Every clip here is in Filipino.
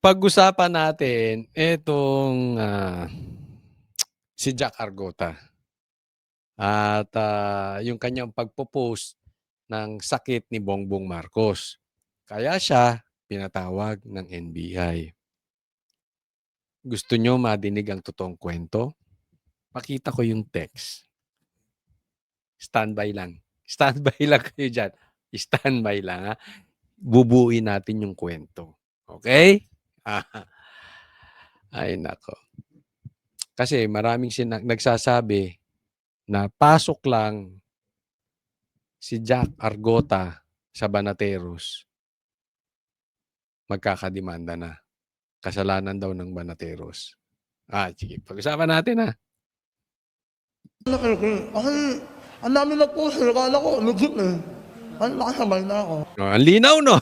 Pag-usapan natin itong, si Jack Argota at, yung kanyang pagpo-post ng sakit ni Bongbong Marcos. Kaya siya pinatawag ng NBI. Gusto niyo madinig ang totoong kwento? Pakita ko yung text. Standby lang. Standby lang kayo diyan. Standby lang, ha. Bubuuin natin yung kwento. Okay? Ay nako. Kasi maraming nagsasabi na pasok lang si Jack Argota sa Banateros, magkakademanda na. Kasalanan daw ng Banateros. Sige. Pag-usapan natin, ha. Ang dami na po, sir. Akala ko, legit eh. Nakasabay na ako. Ang linaw, no?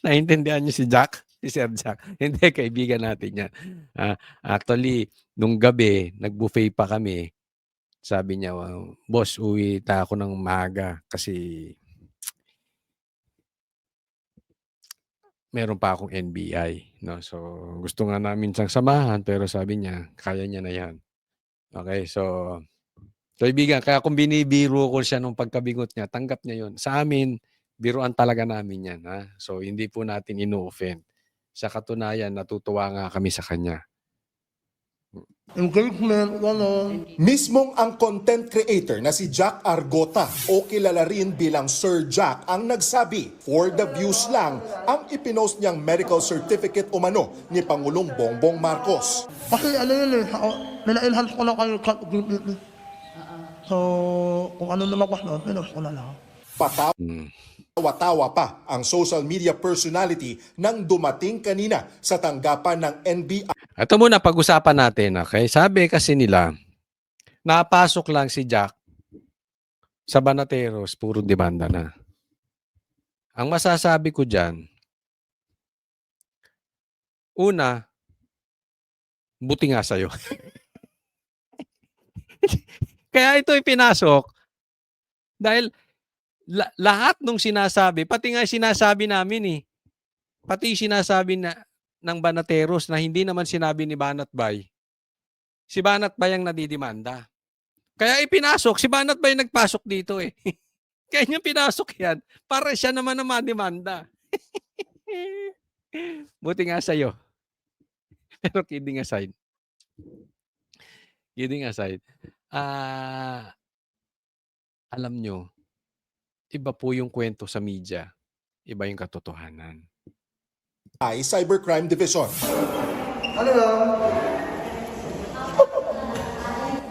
Naintindihan niyo si Jack? Si Sir Jack? Hindi, kaibigan natin yan. Actually, nung gabi, nag-buffet pa kami. Sabi niya, boss, uwi ako ng maaga kasi meron pa akong NBI. No? So, gusto nga namin siyang samahan, pero sabi niya, kaya niya na yan. Okay, so, kaibigan, kaya kung binibiro ko siya nung pagkabingot niya, tanggap niya yun. Sa amin, biruan talaga namin yan. Ha? So, hindi po natin ino-offend. Sa katunayan, natutuwa nga kami sa kanya. Engagement, gano'n. Mismong ang content creator na si Jack Argota o kilala rin bilang Sir Jack ang nagsabi for the views lang ang ipinost niyang medical certificate umano ni Pangulong Bongbong Marcos. Kasi ano yun eh, nila-enhance ko lang kayo GPT. So, kung ano lumabas na, pinost ko na lang. Tawa-tawa pa ang social media personality nang dumating kanina sa tanggapan ng NBI. Ito muna pag-usapan natin, okay? Sabi kasi nila, napasok lang si Jack sa Banateros, puro demanda na. Ang masasabi ko dyan, una, buti nga sa'yo. Kaya ito ipinasok dahil lahat nung sinasabi, pati nga sinasabi namin pati sinasabi ng Banateros na hindi naman sinabi ni Banat Bay. Si Banat Bay ang nadidemanda. Kaya ipinasok, si Banat Bay nagpasok dito eh. Kaya niya pinasok yan para siya naman ang mademanda. Buti nga sa'yo. Pero kidding aside. Alam nyo, iba po yung kwento sa media, iba yung katotohanan. Cybercrime Division. Ano lang?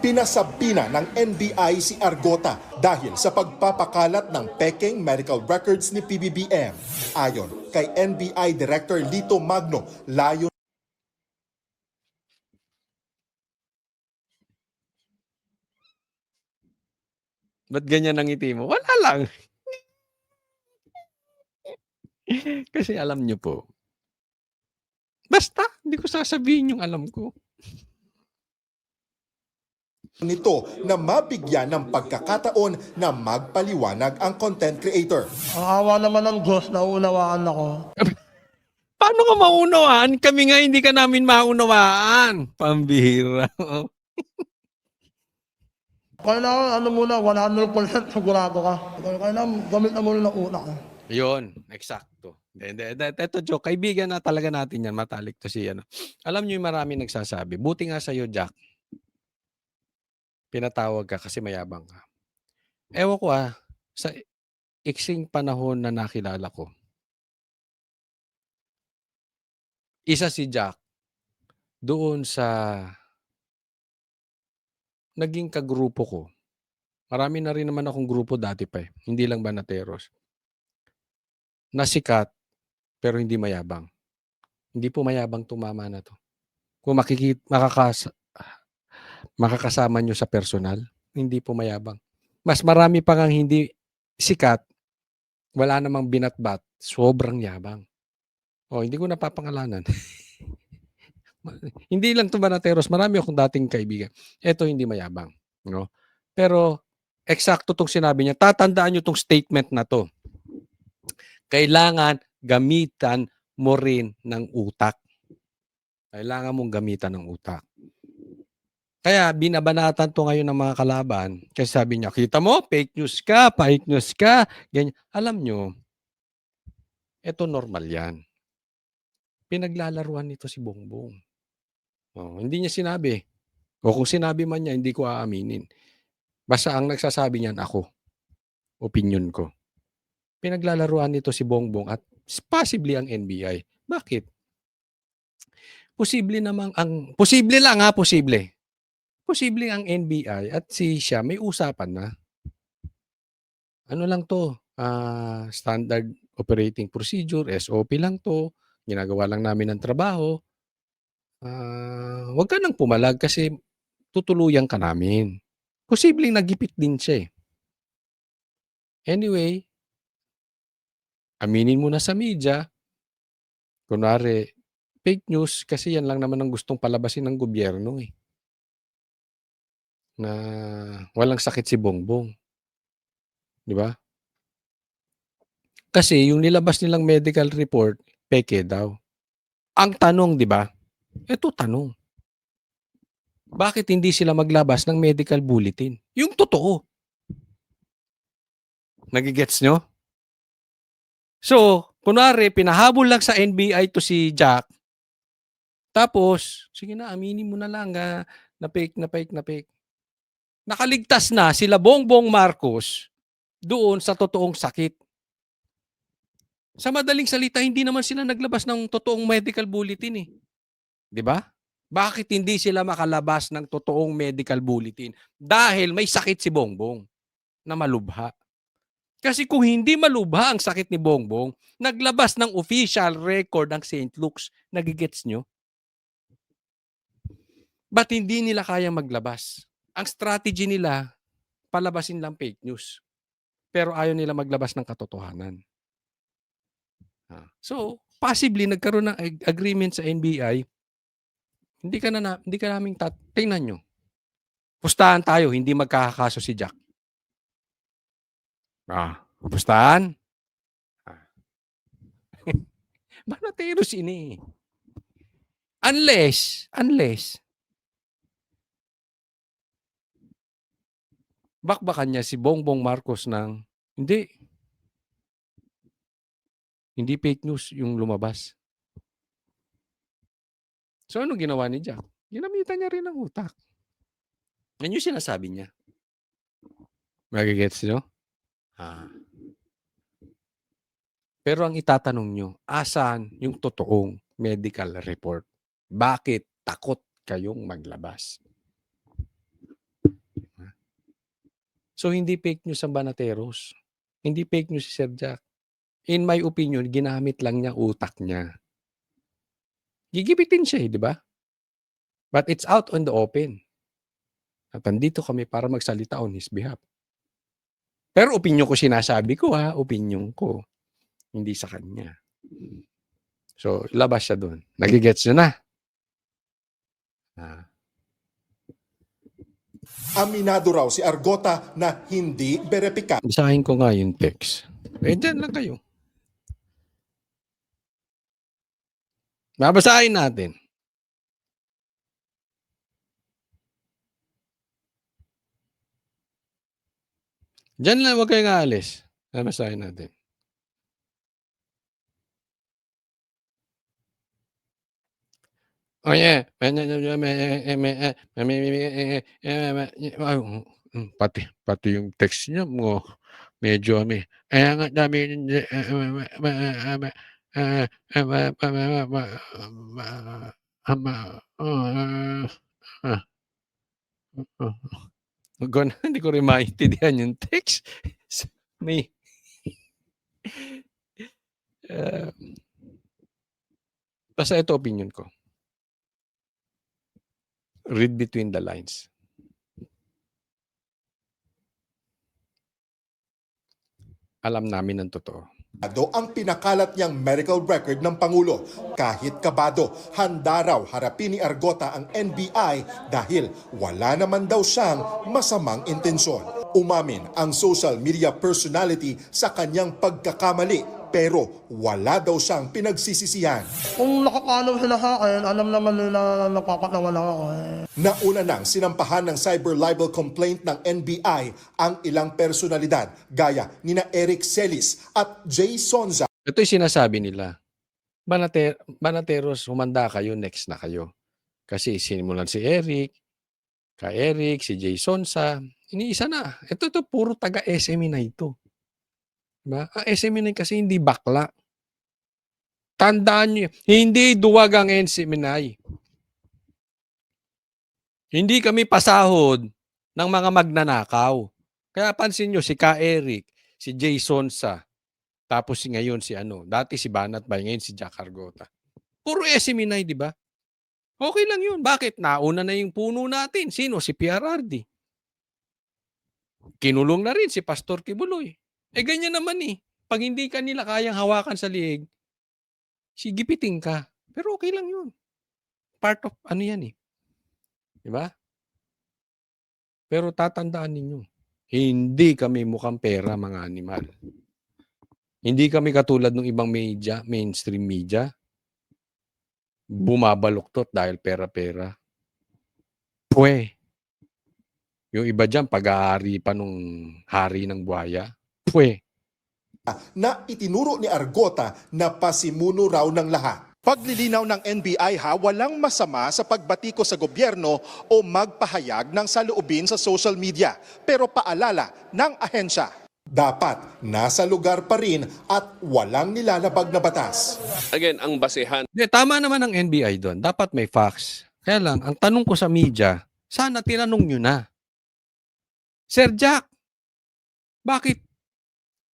Pinasabina ng NBI si Argota dahil sa pagpapakalat ng peking medical records ni PBBM. Ayon kay NBI Director Lito Magno, layo Ba't ganyan ang ngiti mo? Wala lang. Kasi alam nyo po, basta, hindi ko sasabihin yung alam ko. nito na mabigyan ng pagkakataon na magpaliwanag ang content creator. Ang awa naman ng Diyos, naunawaan ako. Paano ka maunawaan? Kami nga hindi ka namin maunawaan. Pambihira. Kailangan ano muna, 100% sigurado ka. Kailangan gamit na muna ng utak. Yun, eksakto. Ito joke, kaibigan na talaga natin yan. Matalik to si Alam nyo yung marami nagsasabi, buti nga sa'yo, Jack. Pinatawag ka kasi mayabang ka. Ewan ko sa iksing panahon na nakilala ko, isa si Jack doon sa naging kagrupo ko. Marami na rin naman akong grupo dati pa Hindi lang Banateros. Nasikat, pero hindi mayabang. Hindi po mayabang tumama na to. Kung makakasama nyo sa personal, hindi po mayabang. Mas marami pa ngang hindi sikat, wala namang binatbat, sobrang yabang. Hindi ko napapangalanan. Hindi lang to Banateros, marami akong dating kaibigan. Ito hindi mayabang, no? Pero eksakto tong sinabi niya. Tatandaan niyo tong statement na to. Kailangan gamitan mo rin ng utak. Kailangan mong gamitan ng utak. Kaya binabanatan 'to ngayon ng mga kalaban kasi sabi niya, "Kita mo, fake news ka, ganyan." Alam niyo, eto normal 'yan. Pinaglalaruan nito si Bongbong. Hindi niya sinabi o kung sinabi man niya hindi ko aaminin. Basta ang nagsasabi niyan ako, opinyon ko. Pinaglalaruan nito si Bongbong at possibly ang NBI. Bakit? Posible ang NBI at siya may usapan na. Ano lang 'to, standard operating procedure, SOP lang 'to, ginagawa lang namin ang trabaho. Wag ka ng pumalag kasi tutuluyan ka namin. Posibleng nagipit din siya, eh. Anyway, aminin mo na sa media, kunwari fake news kasi yan lang naman ang gustong palabasin ng gobyerno, eh. Na walang sakit si Bongbong, 'di ba? Kasi yung nilabas nilang medical report, peke daw. Ang tanong, 'di ba? Eto tanong. Bakit hindi sila maglabas ng medical bulletin? Yung totoo. Nagigets nyo? So, kunwari, pinahabol lang sa NBI to si Jack. Tapos, sige na, aminin mo na lang na fake, na fake, na fake. Nakaligtas na sila Bongbong Marcos doon sa totoong sakit. Sa madaling salita, hindi naman sila naglabas ng totoong medical bulletin, eh. 'Di ba? Bakit hindi sila makalabas ng totoong medical bulletin? Dahil may sakit si Bongbong na malubha. Kasi kung hindi malubha ang sakit ni Bongbong, naglabas ng official record ang St. Luke's. Nagigets nyo? Ba't hindi nila kayang maglabas? Ang strategy nila, palabasin lang fake news. Pero ayaw nila maglabas ng katotohanan. So, possibly nagkaroon ng agreement sa NBI. Hindi ka namin tingnan nyo. Pustahan tayo, hindi magkakakaso si Jack. Pustahan? Banateros ini. Unless, bakbakan niya si Bongbong Marcos ng, hindi fake news yung lumabas. So, ano ginawa ni Jack? Ginamitan niya rin ang utak. Yan yung sinasabi niya. Magigets nyo? Pero ang itatanong nyo, asan yung totoong medical report? Bakit takot kayong maglabas? So, hindi fake news ang Banateros. Hindi fake news si Sir Jack. In my opinion, ginamit lang niya utak niya. Gigibitin siya, di ba? But it's out on the open. At nandito kami para magsalita on his behalf. Pero opinion ko sinasabi ko, opinion ko. Hindi sa kanya. So, labas siya doon. Nagigets nyo na. Aminado raw si Argota na hindi berepika. Basahin ko nga yung text. Dyan lang kayo. Babasahin natin. Diyan lang, huwag kayong aalis. Babasahin natin. Oh yeah. Pati yung text niya mo medyo kaya nga dami hindi ko rin maintindihan yung text. May basta ito opinion ko. Read between the lines. Alam namin ang totoo. Ang pinakalat niyang medical record ng Pangulo. Kahit kabado, handa raw harapin ni Argota ang NBI dahil wala naman daw siyang masamang intensyon. Umamin ang social media personality sa kanyang pagkakamali pero wala daw siyang pinagsisisihan. Kung nakapanaw sila sa akin, alam naman nila na nagpapatawa lang ako eh. Nauna nang sinampahan ng cyber libel complaint ng NBI ang ilang personalidad gaya nina Eric Celis at Jay Sonza. Ito yung sinasabi nila. Banateros, humanda kayo, next na kayo. Kasi sinimulan si Eric, si Jason sa iniisa na. Ito puro taga SME na ito. Diba? Ang SME na kasi hindi bakla. Tandaan nyo, hindi duwag ang SME. Hindi kami pasahod ng mga magnanakaw. Kaya pansin nyo, si Ka Eric, si Jason sa, tapos ngayon si dati si Banat Bay, ngayon si Jack Argota. Puro SME na, di ba? Okay lang yun. Bakit? Nauna na yung puno natin. Sino? Si PRRD. Kinulong na rin si Pastor Kibuloy. Ganyan naman eh. Pag hindi ka nila kayang hawakan sa liig, sigipiting ka. Pero okay lang yun. Part of yan eh. Diba? Pero tatandaan ninyo, hindi kami mukhang pera mga animal. Hindi kami katulad ng ibang media, mainstream media, bumabaluktot dahil pera-pera. Yung iba dyan, pag-aari pa nung hari ng buhaya. Na itinuro ni Argota na pasimuno raw ng lahat. Paglilinaw ng NBI walang masama sa pagbatiko sa gobyerno o magpahayag ng saloobin sa social media. Pero paalala ng ahensya, dapat nasa lugar pa rin at walang nilalabag na batas. Again, ang basehan Tama naman ang NBI doon. Dapat may facts. Kaya lang, ang tanong ko sa media, sana tinanong nyo na. Sir Jack, bakit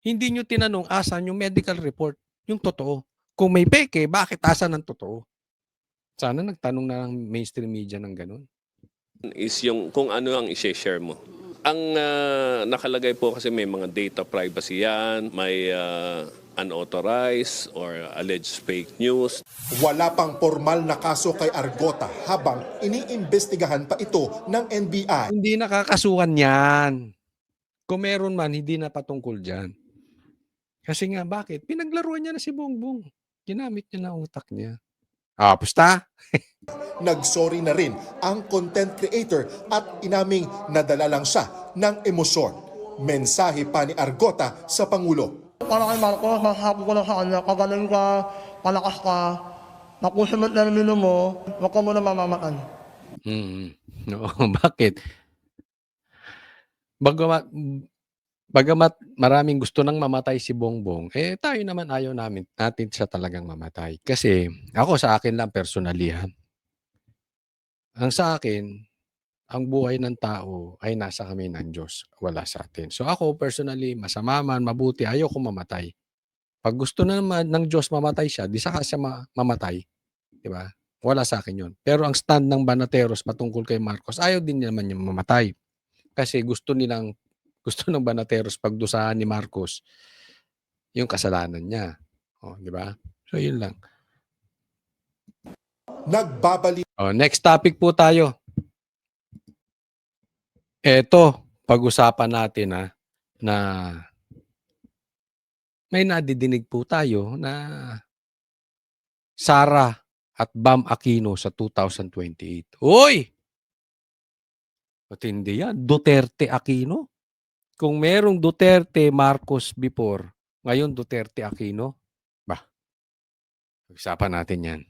hindi nyo tinanong asan yung medical report, yung totoo? Kung may peke, bakit asan ang totoo? Sana nagtanong na ng mainstream media ng ganun. is yung kung ano ang i-share mo. Ang nakalagay po kasi may mga data privacy yan, may unauthorized or alleged fake news. Wala pang formal na kaso kay Argota habang iniimbestigahan pa ito ng NBI. Hindi nakakasuhan yan. Kung meron man, hindi na patungkol dyan. Kasi nga, bakit? Pinaglaruan niya na si Bongbong. Ginamit niya na utak niya. Pusta? Nagsorry na rin ang content creator at inaming nadala lang siya ng emosyon. Mensahe pa ni Argota sa Pangulo. Para kay Marcos, masasabi ko lang sa kanya, kagaling ka, palakas ka, nakusimot na mino mo, huwag ka muna mamamatan. Oo, bakit? Bagamat maraming gusto nang mamatay si Bongbong, tayo naman ayaw natin siya talagang mamatay. Kasi ako sa akin lang personally, ang sa akin, ang buhay ng tao ay nasa kami ng Diyos, wala sa atin. So ako personally, masama man, mabuti, ayaw ko mamatay. Pag gusto na naman ng Diyos mamatay siya, di saka siya mamatay. Di ba? Wala sa akin yun. Pero ang stand ng Banateros patungkol kay Marcos, ayaw din naman niya mamatay. Kasi gusto ng Banateros pagdusahan ni Marcos yung kasalanan niya. Di ba? So yun lang. Nagbabalik Next topic po tayo. Eto, pag-usapan natin na may nadidinig po tayo na Sara at Bam Aquino sa 2028. Uy! Matindi yan. Duterte Aquino? Kung merong Duterte Marcos before, ngayon Duterte Aquino, pag-usapan natin yan.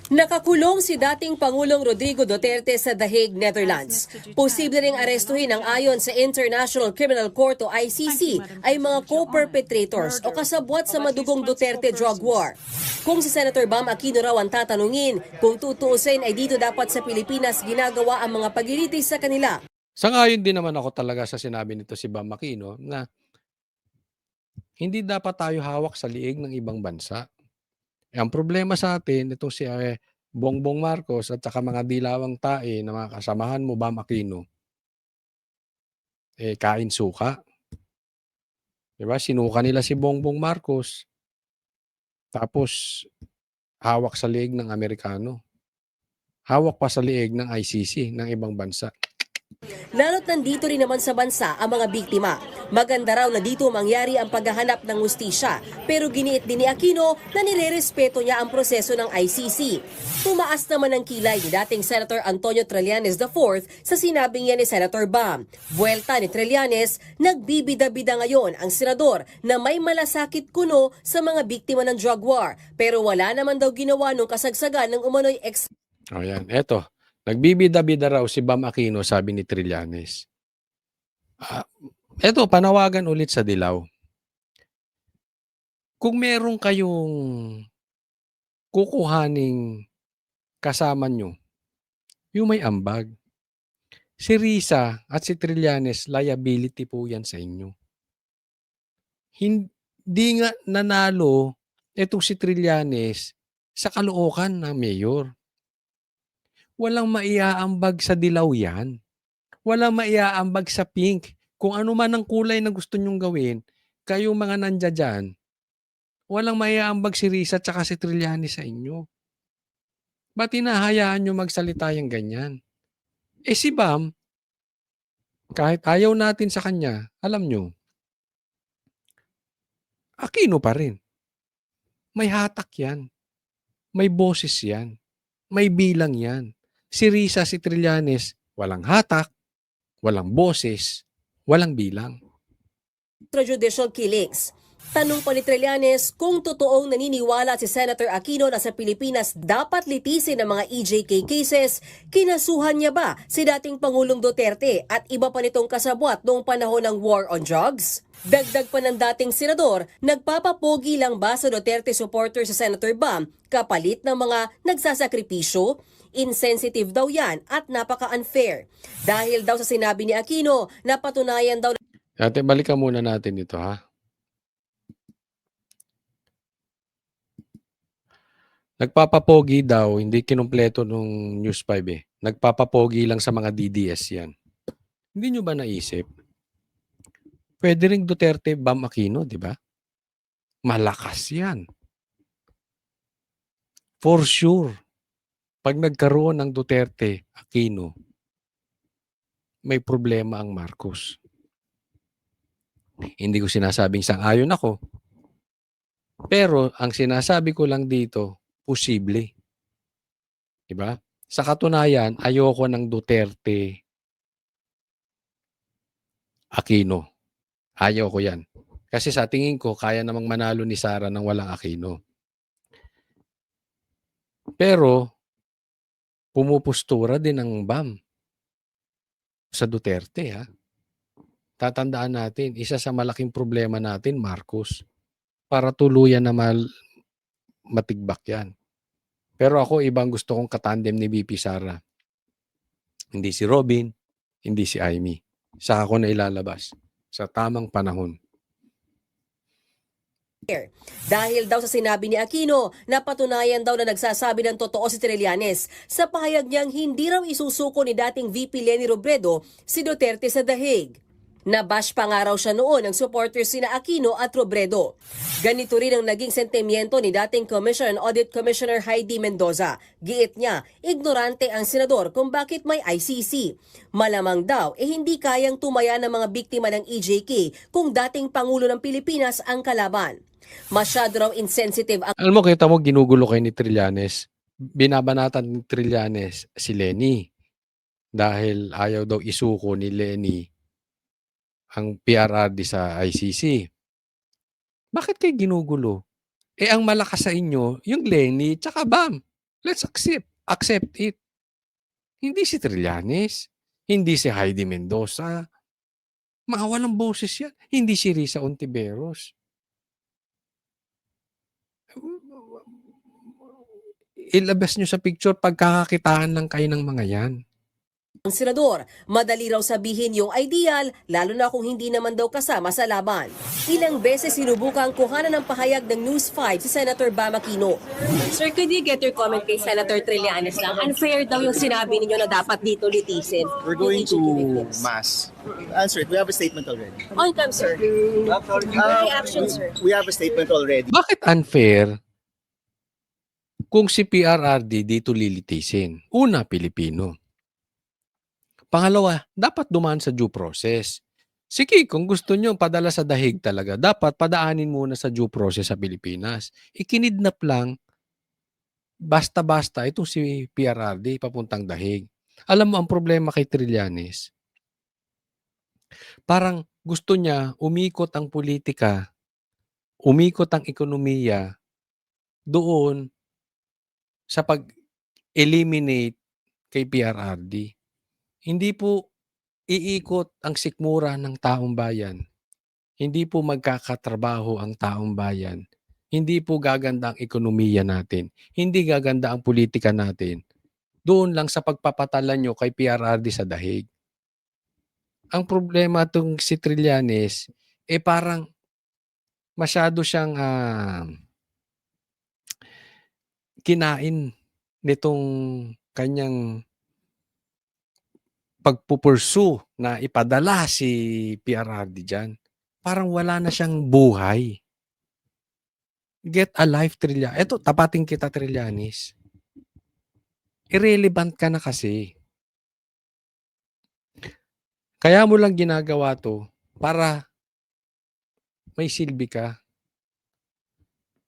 Nakakulong si dating Pangulong Rodrigo Duterte sa The Hague, Netherlands. Posible ring arestuhin ang ayon sa International Criminal Court o ICC ay mga co-perpetrators o kasabwat sa madugong Duterte drug war. Kung si Senator Bam Aquino raw ang tatanungin, kung tutuusin ay dito dapat sa Pilipinas ginagawa ang mga pagilitis sa kanila. Sangayon din naman ako talaga sa sinabi nito si Bam Aquino na hindi dapat tayo hawak sa liig ng ibang bansa. Ang problema sa atin, itong si Bongbong Marcos at saka mga dilawang tae na mga kasamahan mo, Bam Aquino, kain suka. Diba? Sinuka nila si Bongbong Marcos. Tapos, hawak sa liig ng Amerikano. Hawak pa sa liig ng ICC, ng ibang bansa. Lalo't nandito rin naman sa bansa ang mga biktima. Maganda raw na dito mangyari ang paghahanap ng hustisya, pero giniit din ni Aquino na nirerespeto niya ang proseso ng ICC. Tumaas naman ang kilay ni dating Senator Antonio Trillanes IV sa sinabi niya ni Senator Bam. Buwelta ni Trillanes, nagbibida-bida ngayon ang senador na may malasakit kuno sa mga biktima ng drug war, pero wala naman daw ginawa nung kasagsagan ng umano'y O yan, eto. Nagbibida-bida raw si Bam Aquino, sabi ni Trillanes. Eto, panawagan ulit sa Dilaw. Kung meron kayong kukuhaning kasama nyo, yung may ambag, si Risa at si Trillanes, liability po yan sa inyo. Hindi nga nanalo itong si Trillanes sa Caloocan na mayor. Walang maiaambag sa Dilaw yan. Walang maiaambag sa pink. Kung ano man ang kulay na gusto nyong gawin, kayong mga nandya dyan, walang maiaambag si Risa at si Trillanes sa inyo. Ba't hinahayaan nyo magsalita yung ganyan? Eh si Bam, kahit ayaw natin sa kanya, alam nyo, Aquino pa rin. May hatak yan. May boses yan. May bilang yan. Si Risa, si Trillanes, walang hatak, walang boses, walang bilang. extrajudicial killings. Tanong pa ni Trillanes kung totoong naniniwala si Senator Aquino na sa Pilipinas dapat litisin ang mga EJK cases, kinasuhan niya ba si dating Pangulong Duterte at iba pa nitong kasabwat noong panahon ng war on drugs? Dagdag pa ng dating senador, nagpapapogi lang ba sa Duterte supporter sa Senator Bam kapalit ng mga nagsasakripisyo? Insensitive daw yan at napaka-unfair. Dahil daw sa sinabi ni Aquino, napatunayan daw Ate, balikan muna natin ito, ha? Nagpapapogi daw, hindi kinumpleto nung News 5 eh. Nagpapapogi lang sa mga DDS yan. Hindi nyo ba naisip? Pwede rin Duterte, Bam Aquino, di ba? Malakas yan. For sure. Pag nagkaroon ng Duterte, Aquino, may problema ang Marcos. Hindi ko sinasabing sang-ayon ako. Pero ang sinasabi ko lang dito, posible. Diba? Sa katunayan, ayoko ng Duterte Aquino. Ayoko yan. Kasi sa tingin ko, kaya namang manalo ni Sara nang walang Aquino. Pero, pumupustura din ang BAM sa Duterte, ha? Tatandaan natin, isa sa malaking problema natin, Marcos, para tuluyan na matigbak yan. Pero ako, ibang gusto kong katandem ni VP Sara. Hindi si Robin, hindi si Amy. Saka ko na ilalabas sa tamang panahon. Dahil daw sa sinabi ni Aquino, napatunayan daw na nagsasabi ng totoo si Trillanes sa pahayag niyang hindi raw isusuko ni dating VP Leni Robredo si Duterte sa The Hague. Nabash pa nga raw siya noon ng supporters sina Aquino at Robredo. Ganito rin ang naging sentimiento ni dating Commission and Audit Commissioner Heidi Mendoza. Giit niya, ignorante ang senador kung bakit may ICC. Malamang daw, hindi kayang tumaya ng mga biktima ng EJK kung dating Pangulo ng Pilipinas ang kalaban. Masyado raw insensitive ang Alam mo, kita mo, ginugulo kay ni Trillanes. Binabanatan ni Trillanes si Leni. Dahil ayaw daw isuko ni Leni ang PRRD sa ICC. Bakit kayo ginugulo? Ang malakas sa inyo, yung Leni, tsaka BAM. Let's accept it. Hindi si Trillanes, hindi si Heidi Mendoza. Mga walang boses yan. Hindi si Risa Ontiveros. Ilabas nyo sa picture, pagkakakitaan lang kayo ng mga yan. senador. Madali raw sabihin yung ideal, lalo na kung hindi naman daw kasama sa laban. Ilang beses sinubukang kuhanan ng pahayag ng News 5 si Senator Bam Aquino. Sir, could you get your comment kay Senator Trillanes lang? Unfair daw yung sinabi ninyo na dapat dito litisin. We're going to mass. Answer it. We have a statement already. On time, sir. Reaction, sir. We have a statement already. Bakit unfair kung si PRRD dito lilitisin? Una, Pilipino. Pangalawa, dapat dumaan sa due process. Sige, kung gusto nyo padala sa dahig talaga, dapat padaanin muna sa due process sa Pilipinas. Ikinidnap lang, basta-basta, itong si PRRD papuntang dahig. Alam mo, ang problema kay Trillanes, parang gusto niya umikot ang politika, umikot ang ekonomiya doon sa pag-eliminate kay PRRD. Hindi po iikot ang sikmura ng taong bayan. Hindi po magkakatrabaho ang taong bayan. Hindi po gaganda ang ekonomiya natin. Hindi gaganda ang politika natin. Doon lang sa pagpapatalan nyo kay PRRD sa dahig. Ang problema itong si Trillanes, parang masyado siyang kinain nitong kanyang pagpupursu na ipadala si PRRD dyan. Parang wala na siyang buhay. Get a life, Trillanes. Eto, tapating kita, Trillanes. Irrelevant ka na kasi. Kaya mo lang ginagawa to para may silbi ka.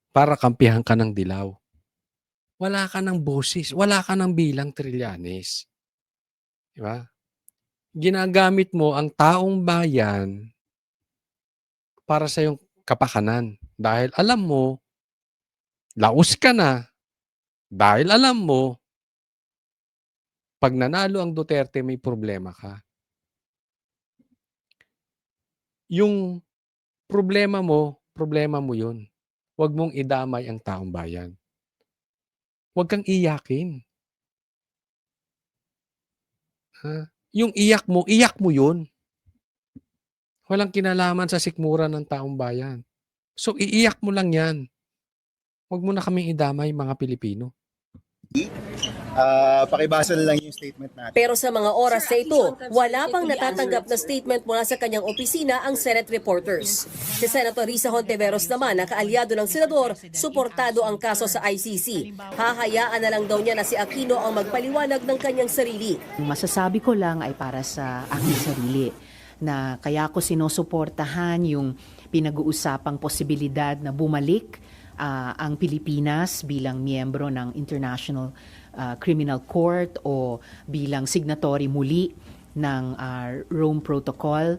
Para kampihan ka ng dilaw. Wala ka ng boses. Wala ka ng bilang, Trillanes. Diba? Ginagamit mo ang taong bayan para sa iyong kapakanan. Dahil alam mo, laos ka na. Dahil alam mo, pag nanalo ang Duterte, may problema ka. Yung problema mo yun. Huwag mong idamay ang taong bayan. Huwag kang iyakin. Ha? Yung iyak mo yun. Walang kinalaman sa sikmura ng taong bayan. So, iiyak mo lang yan. Huwag mo na kaming idamay, mga Pilipino. Pakibasa na lang yung statement natin. Pero sa mga oras na ito, wala pang natatanggap na statement mula sa kanyang opisina ang Senate reporters. Si Senator Risa Hontiveros naman, na kaalyado ng senador, suportado ang kaso sa ICC. Hahayaan na lang daw niya na si Aquino ang magpaliwanag ng kanyang sarili. Masasabi ko lang ay para sa aking sarili na kaya ko sinusuportahan yung pinag-uusapang posibilidad na bumalik ang Pilipinas bilang miyembro ng International Criminal Court o bilang signatory muli ng Rome Protocol.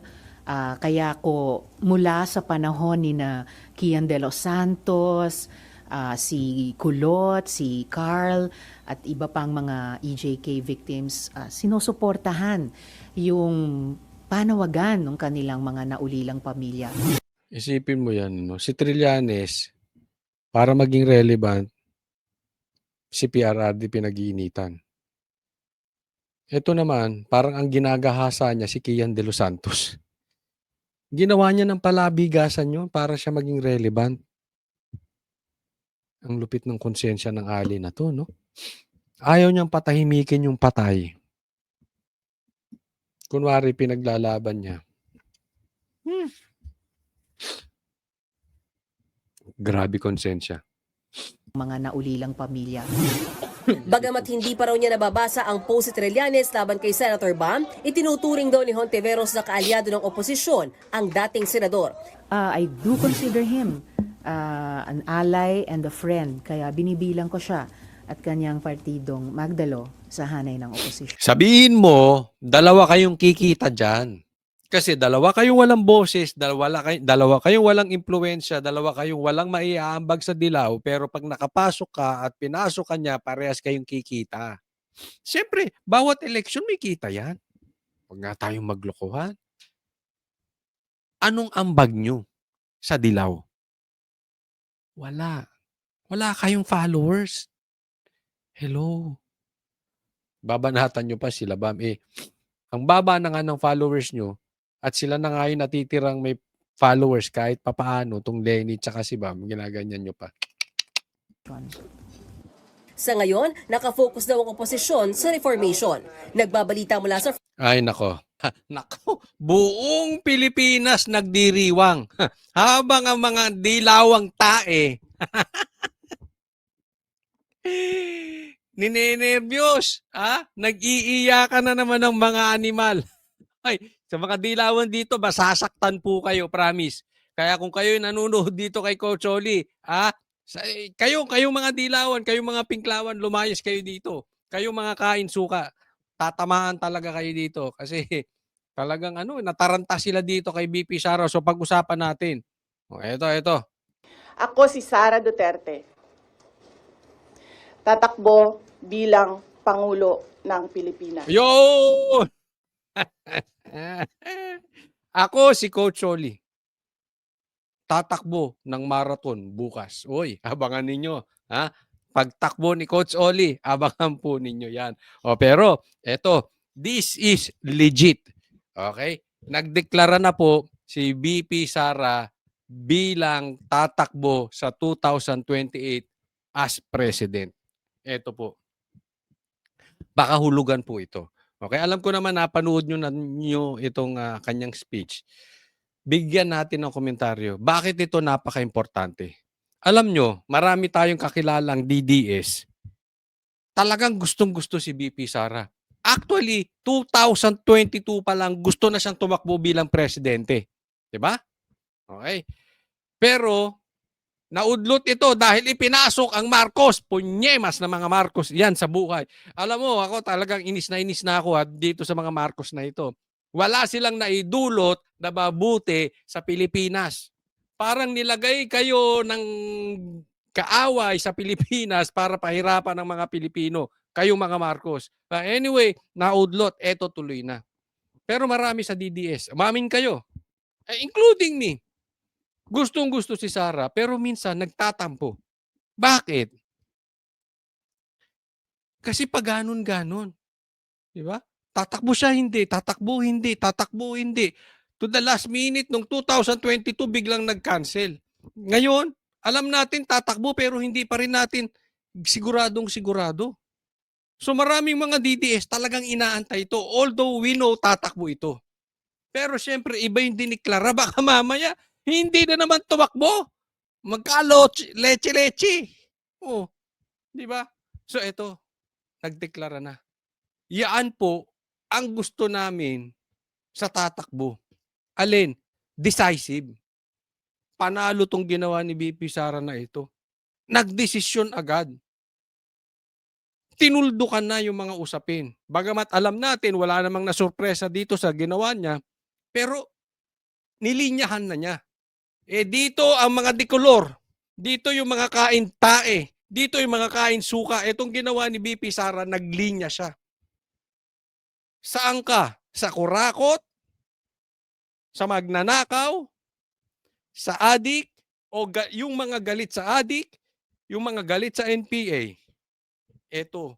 Kaya ko mula sa panahon ni na Kian de los Santos, si Kulot, si Carl at iba pang mga EJK victims, sinusuportahan yung panawagan ng kanilang mga naulilang pamilya. Isipin mo yan, no? Si Trillanes, para maging relevant, si PRRD pinag-iinitan. Ito naman, parang ang ginagahasa niya si Kian de los Santos. Ginawa niya ng palabigasan yun para siya maging relevant. Ang lupit ng konsensya ng ali na to, no? Ayaw niyang patahimikin yung patay. Kunwari, pinaglalaban niya. Grabe konsensya. Mga naulilang pamilya. Bagamat hindi pa raw niya nababasa ang post si Trillanes laban kay Senator Bam, itinuturing daw ni Hontiveros na kaalyado ng oposisyon ang dating senador. I do consider him an ally and a friend, kaya binibilang ko siya at kanyang partidong Magdalo sa hanay ng oposisyon. Sabihin mo, dalawa kayong kikita dyan. Kasi dalawa kayong walang boses, dalawa kayong walang impluensya, dalawa kayong walang maiaambag sa dilaw, pero pag nakapasok ka at pinasok ka niya, parehas kayong kikita. Siyempre, bawat eleksyon may kita yan. Huwag nga tayong maglokohan. Anong ambag nyo sa dilaw? Wala. Wala kayong followers. Hello. Babanatan nyo pa sila, Bam. Ang baba na nga ng followers nyo, at sila na nga yung natitirang may followers kahit papaano, itong Lenny tsaka si Bam, ginaganyan nyo pa. Sa ngayon, nakafocus daw ang oposisyon sa reformation. Nagbabalita mula sa Ay, nako. Nako, buong Pilipinas nagdiriwang. Habang ang mga dilawang tae ninenervyos, nag-iiyakan na naman ng mga animal. Ay, sa mga dilawan dito, masasaktan po kayo, promise. Kaya kung kayo nanonood dito kay Coach Oli, kayong mga dilawan, kayong mga pinklawan, lumayas kayo dito. Kayong mga kain suka, tatamaan talaga kayo dito. Kasi talagang nataranta sila dito kay BP Sara. So pag-usapan natin. Eto. Ako si Sara Duterte, tatakbo bilang Pangulo ng Pilipinas. Yun! Ako si Coach Oli. Tatakbo ng marathon bukas. Uy, abangan ninyo. Pagtakbo ni Coach Oli, abangan po ninyo yan. Pero, this is legit. Okay? Nagdeklara na po si BP Sara bilang tatakbo sa 2028 as President. Ito po. Baka hulugan po ito. Okay, alam ko naman napanood nyo itong kanyang speech. Bigyan natin ng komentaryo. Bakit ito napaka-importante? Alam nyo, marami tayong kakilalang DDS. Talagang gustong-gusto si BP Sara. Actually, 2022 pa lang gusto na siyang tumakbo bilang presidente. 'Di ba? Okay. Pero naudlot ito dahil ipinasok ang Marcos. Punyemas na mga Marcos yan sa buhay. Alam mo, ako talagang inis na ako dito sa mga Marcos na ito. Wala silang naidulot na mabuti sa Pilipinas. Parang nilagay kayo ng kaaway sa Pilipinas para pahirapan ng mga Pilipino. Kayong mga Marcos. Anyway, naudlot. Eto tuloy na. Pero marami sa DDS. Umamin kayo. Including me. Gustong-gusto si Sara, pero minsan nagtatampo. Bakit? Kasi pag ganon-ganon. Di ba? Tatakbo siya, hindi. Tatakbo, hindi. Tatakbo, hindi. To the last minute, nung 2022, biglang nag-cancel. Ngayon, alam natin tatakbo, pero hindi pa rin natin siguradong sigurado. So maraming mga DDS talagang inaantay ito. Although we know tatakbo ito. Pero syempre, iba yung diniklara. Baka mamaya, hindi na naman tumakbo. Magkalo, leche-leche. Oh, di ba? So ito, nagdeklara na. Yaan po ang gusto namin sa tatakbo. Alin? Decisive. Panalo tong ginawa ni BP Sara na ito. Nagdesisyon agad. Tinuldukan na yung mga usapin. Bagamat alam natin, wala namang nasurpresa dito sa ginawa niya, pero nilinyahan na niya. Dito ang mga dikolor. Dito yung mga kain tae. Dito yung mga kain suka. Itong ginawa ni BP Sara, naglinya siya. Saan ka? Sa kurakot? Sa magnanakaw? Sa adik? O yung mga galit sa adik? Yung mga galit sa NPA? Ito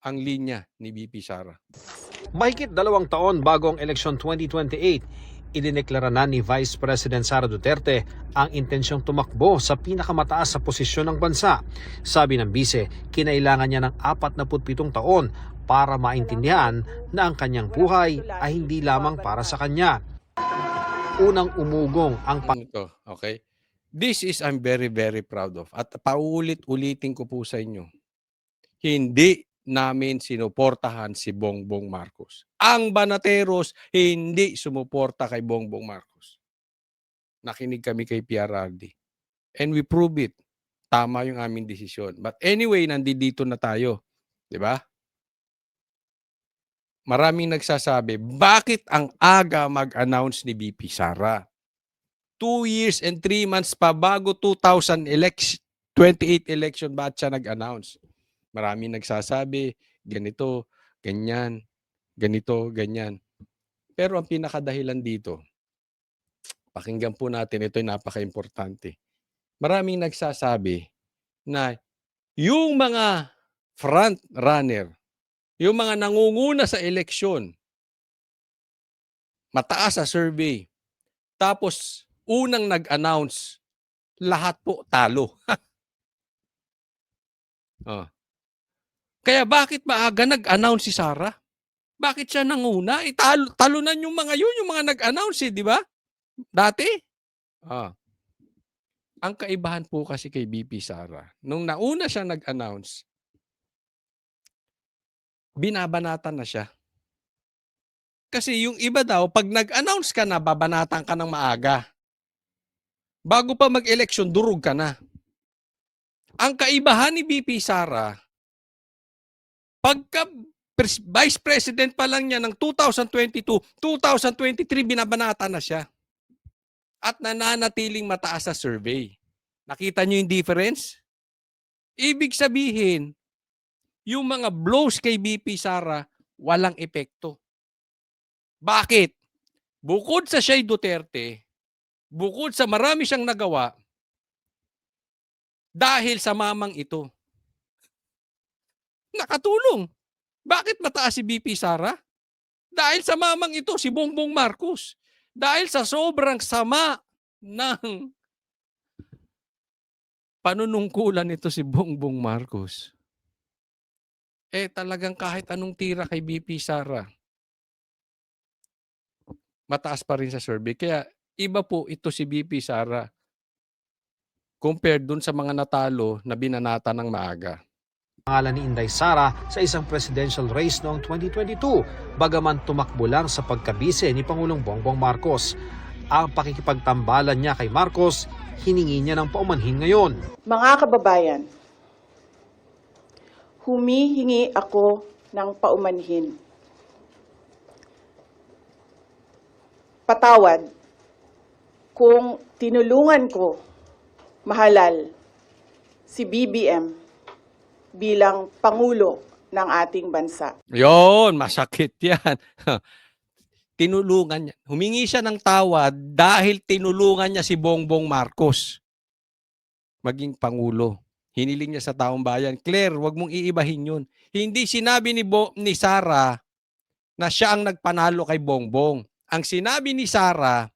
ang linya ni BP Sara. Mahigit 2 taon bago ang eleksyon 2028, idineklara na ni Vice President Sara Duterte ang intensyong tumakbo sa pinakamataas sa posisyon ng bansa. Sabi ng bise, kinailangan niya ng 47 taon para maintindihan na ang kanyang buhay ay hindi lamang para sa kanya. Unang umugong ang Ito, okay? This is I'm very, very proud of. At paulit-ulitin ko po sa inyo. Hindi namin sinuportahan si Bongbong Marcos. Ang Banateros hindi sumuporta kay Bongbong Marcos. Nakinig kami kay PRRD. And we prove it. Tama yung aming desisyon. But anyway, nandito na tayo. Di ba? Maraming nagsasabi, bakit ang aga mag-announce ni BP Sara? 2 years and 3 months pa bago 28 election ba't siya nag-announce? Maraming nagsasabi, ganito, ganyan, ganito, ganyan. Pero ang pinakadahilan dito, pakinggan po natin, ito ay napaka-importante. Maraming nagsasabi na yung mga front runner, yung mga nangunguna sa eleksyon, mataas sa survey, tapos unang nag-announce, lahat po talo. Oh. Kaya bakit maaga nag-announce si Sara? Bakit siya nanguna? Talunan yung mga yun, yung mga nag-announce, di ba? Dati. Ang kaibahan po kasi kay BP Sara, nung nauna siya nag-announce, binabanatan na siya. Kasi yung iba daw, pag nag-announce ka na, babanatan ka ng maaga. Bago pa mag-eleksyon, durog ka na. Ang kaibahan ni BP Sara, pagka Vice President pa lang niya ng 2022, 2023, binabanata na siya. At nananatiling mataas sa survey. Nakita niyo yung difference? Ibig sabihin, yung mga blows kay BP Sara, walang epekto. Bakit? Bukod sa siya'y Duterte, bukod sa marami siyang nagawa, dahil sa mamang ito, nakatulong. Bakit mataas si BP Sara? Dahil sa mamang ito, si Bongbong Marcos. Dahil sa sobrang sama ng panunungkulan nito si Bongbong Marcos. Talagang kahit anong tira kay BP Sara, mataas pa rin sa survey. Kaya iba po ito si BP Sara compared dun sa mga natalo na binanata ng maaga. Pangalan ni Inday Sara sa isang presidential race noong 2022, bagaman tumakbo lang sa pagkabise ni Pangulong Bongbong Marcos. Ang pakikipagtambalan niya kay Marcos, hiningi niya ng paumanhin ngayon. Mga kababayan, humihingi ako ng paumanhin. Patawad kung tinulungan ko mahalal si BBM bilang Pangulo ng ating bansa. Yon, masakit yan. Tinulungan niya. Humingi siya ng tawad dahil tinulungan niya si Bongbong Marcos maging Pangulo. Hiniling niya sa taong bayan, Claire, wag mong iibahin yun. Hindi sinabi ni Sara na siya ang nagpanalo kay Bongbong. Ang sinabi ni Sara,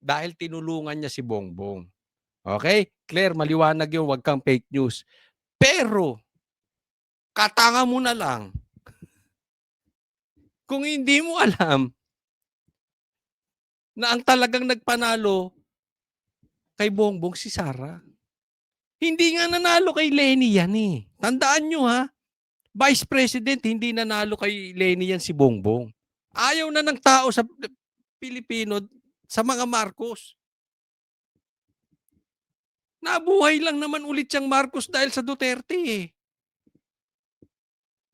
dahil tinulungan niya si Bongbong. Okay? Claire, maliwanag yun, wag kang fake news. Pero, katanga mo na lang. Kung hindi mo alam na ang talagang nagpanalo kay Bongbong si Sara. Hindi nga nanalo kay Leni yan eh. Tandaan nyo ha, Vice President, hindi nanalo kay Leni yan si Bongbong. Ayaw na ng tao sa Pilipino sa mga Marcos. Nabuhay lang naman ulit siyang Marcos dahil sa Duterte eh.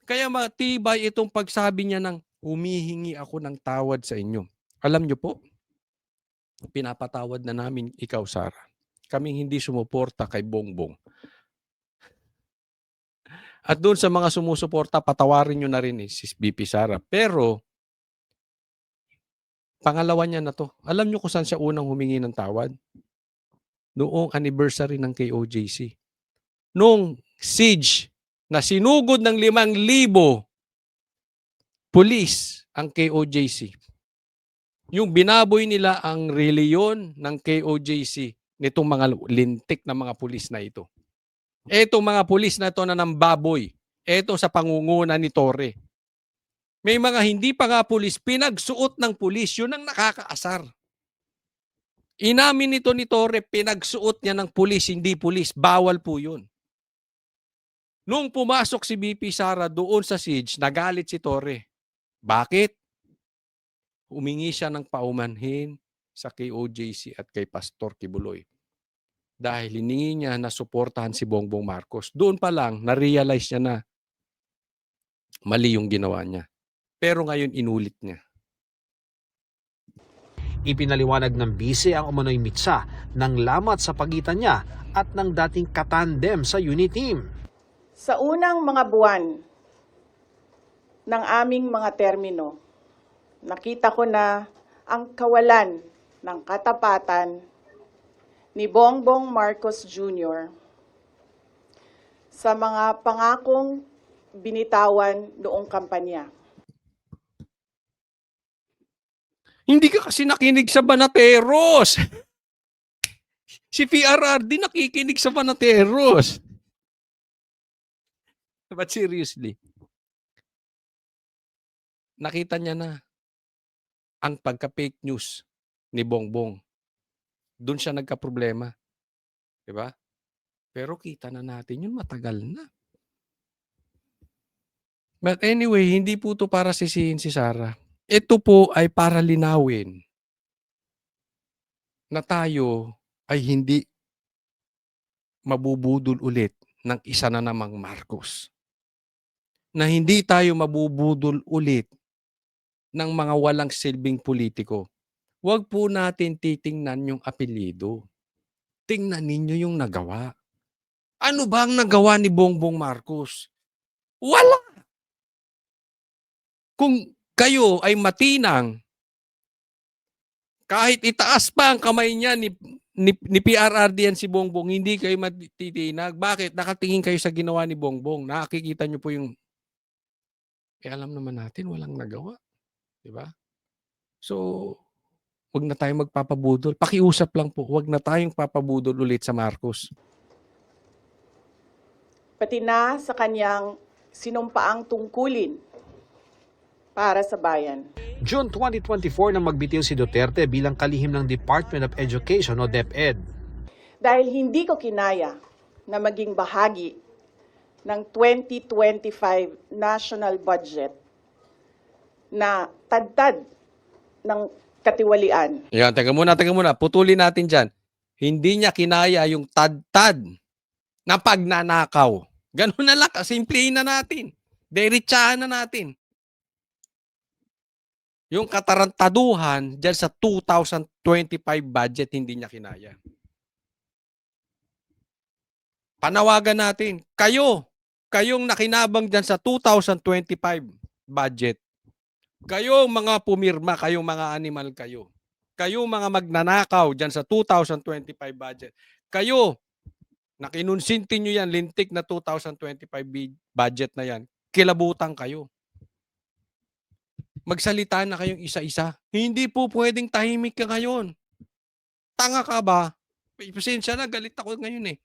Kaya matibay itong pagsabi niya ng humihingi ako ng tawad sa inyo. Alam niyo po, pinapatawad na namin ikaw, Sara. Kaming hindi sumuporta kay Bongbong. At doon sa mga sumusuporta, patawarin nyo na rin si BP Sara. Pero, pangalawa niya na to. Alam nyo kung saan siya unang humingi ng tawad? Noong anniversary ng KOJC. Noong siege na sinugod ng 5,000 pulis ang KOJC. Yung binaboy nila ang reliyon ng KOJC nitong mga lintik na mga pulis na ito. Etong mga pulis na ito na nambaboy. Ito sa pangunguna ni Torre. May mga hindi pa nga pulis, pinagsuot ng pulis. Yun ang nakakaasar. Inamin nito ni Torre, pinagsuot niya ng pulis, hindi pulis. Bawal po yun. Nung pumasok si BP Sara doon sa siege, nagalit si Torre. Bakit? Humingi siya ng paumanhin sa KOJC at kay Pastor Kibuloy. Dahil hiningi niya na suportahan si Bongbong Marcos. Doon pa lang, na-realize niya na mali yung ginawa niya. Pero ngayon, inulit niya. Ipinaliwanag ng bise ang umano'y mitsa ng lamat sa pagitan niya at ng dating katandem sa unit team. Sa unang mga buwan ng aming mga termino, nakita ko na ang kawalan ng katapatan ni Bongbong Marcos Jr. sa mga pangakong binitawan noong kampanya. Hindi ka kasi nakinig sa Banateros. Si PRRD nakikinig sa Banateros. But seriously, nakita niya na ang pagka-fake news ni Bongbong. Doon siya nagka-problema. Diba? Pero kita na natin yun, matagal na. But anyway, hindi po 'to para sisihin si Sarah. Ito po ay para linawin na tayo ay hindi mabubudol ulit ng isa na namang Marcos. Na hindi tayo mabubudol ulit ng mga walang silbing politiko. Huwag po natin titingnan yung apelyido. Tingnan ninyo yung nagawa. Ano ba ang nagawa ni Bongbong Marcos? Wala! Kung kayo ay matinang, kahit itaas pa ang kamay niya ni PRRD yan si Bongbong, hindi kayo matitinag. Bakit? Nakatingin kayo sa ginawa ni Bongbong. Nakikita niyo po yung alam naman natin walang nagawa. Di ba? So, huwag na tayong magpapabudol. Pakiusap lang po, huwag na tayong papabudol ulit sa Marcos. Pati na sa kanyang sinumpaang tungkulin para sa bayan. June 2024 nang magbitiw si Duterte bilang kalihim ng Department of Education o DepEd. Dahil hindi ko kinaya na maging bahagi ng 2025 national budget na tadtad ng katiwalian. Yan, teka muna. Putulin natin dyan. Hindi niya kinaya yung tad-tad na pagnanakaw. Ganun na lang, simplihin na natin. Diretsahan na natin. Yung katarantaduhan dyan sa 2025 budget, hindi niya kinaya. Panawagan natin, kayong nakinabang dyan sa 2025 budget, kayong mga pumirma, kayong mga animal kayo, kayong mga magnanakaw dyan sa 2025 budget, kayo, nakinunsinti nyo yan, lintik na 2025 budget na yan, kilabutan kayo. Magsalita na kayong isa-isa. Hindi po pwedeng tahimik ka ngayon. Tanga ka ba? Pasensya na, galit ako ngayon eh.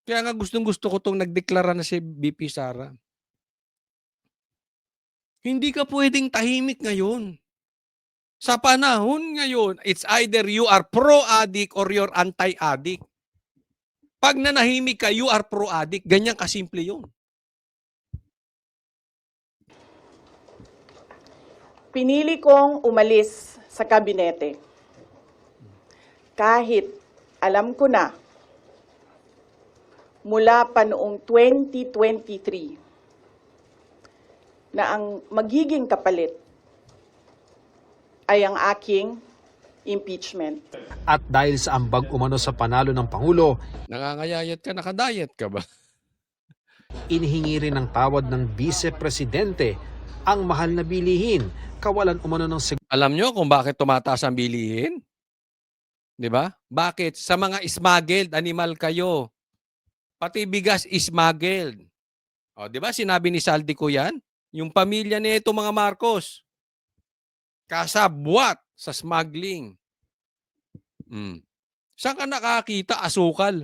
Kaya nga gustong-gusto ko itong nagdeklara na si BP Sara. Hindi ka pwedeng tahimik ngayon. Sa panahon ngayon, it's either you are pro-addict or you're anti-addict. Pag nanahimik ka, you are pro-addict. Ganyan kasimple yun. Pinili kong umalis sa kabinete. Kahit alam ko na mula pa noong 2023 na ang magiging kapalit ay ang aking impeachment. At dahil sa ambag umano sa panalo ng Pangulo, Nangangayayat ka, nakadayet ka ba? inihingi rin ng tawad ng Vice Presidente ang mahal na bilihin, kawalan umano ng Alam nyo kung bakit tumataas ang bilihin? Di ba? Bakit? Sa mga smuggled, animal kayo. Pati bigas smuggled. O, di ba? Sinabi ni Saldi ko yan? Yung pamilya nito mga Marcos. Kasabwat sa smuggling. Saan ka nakakita? Asukal.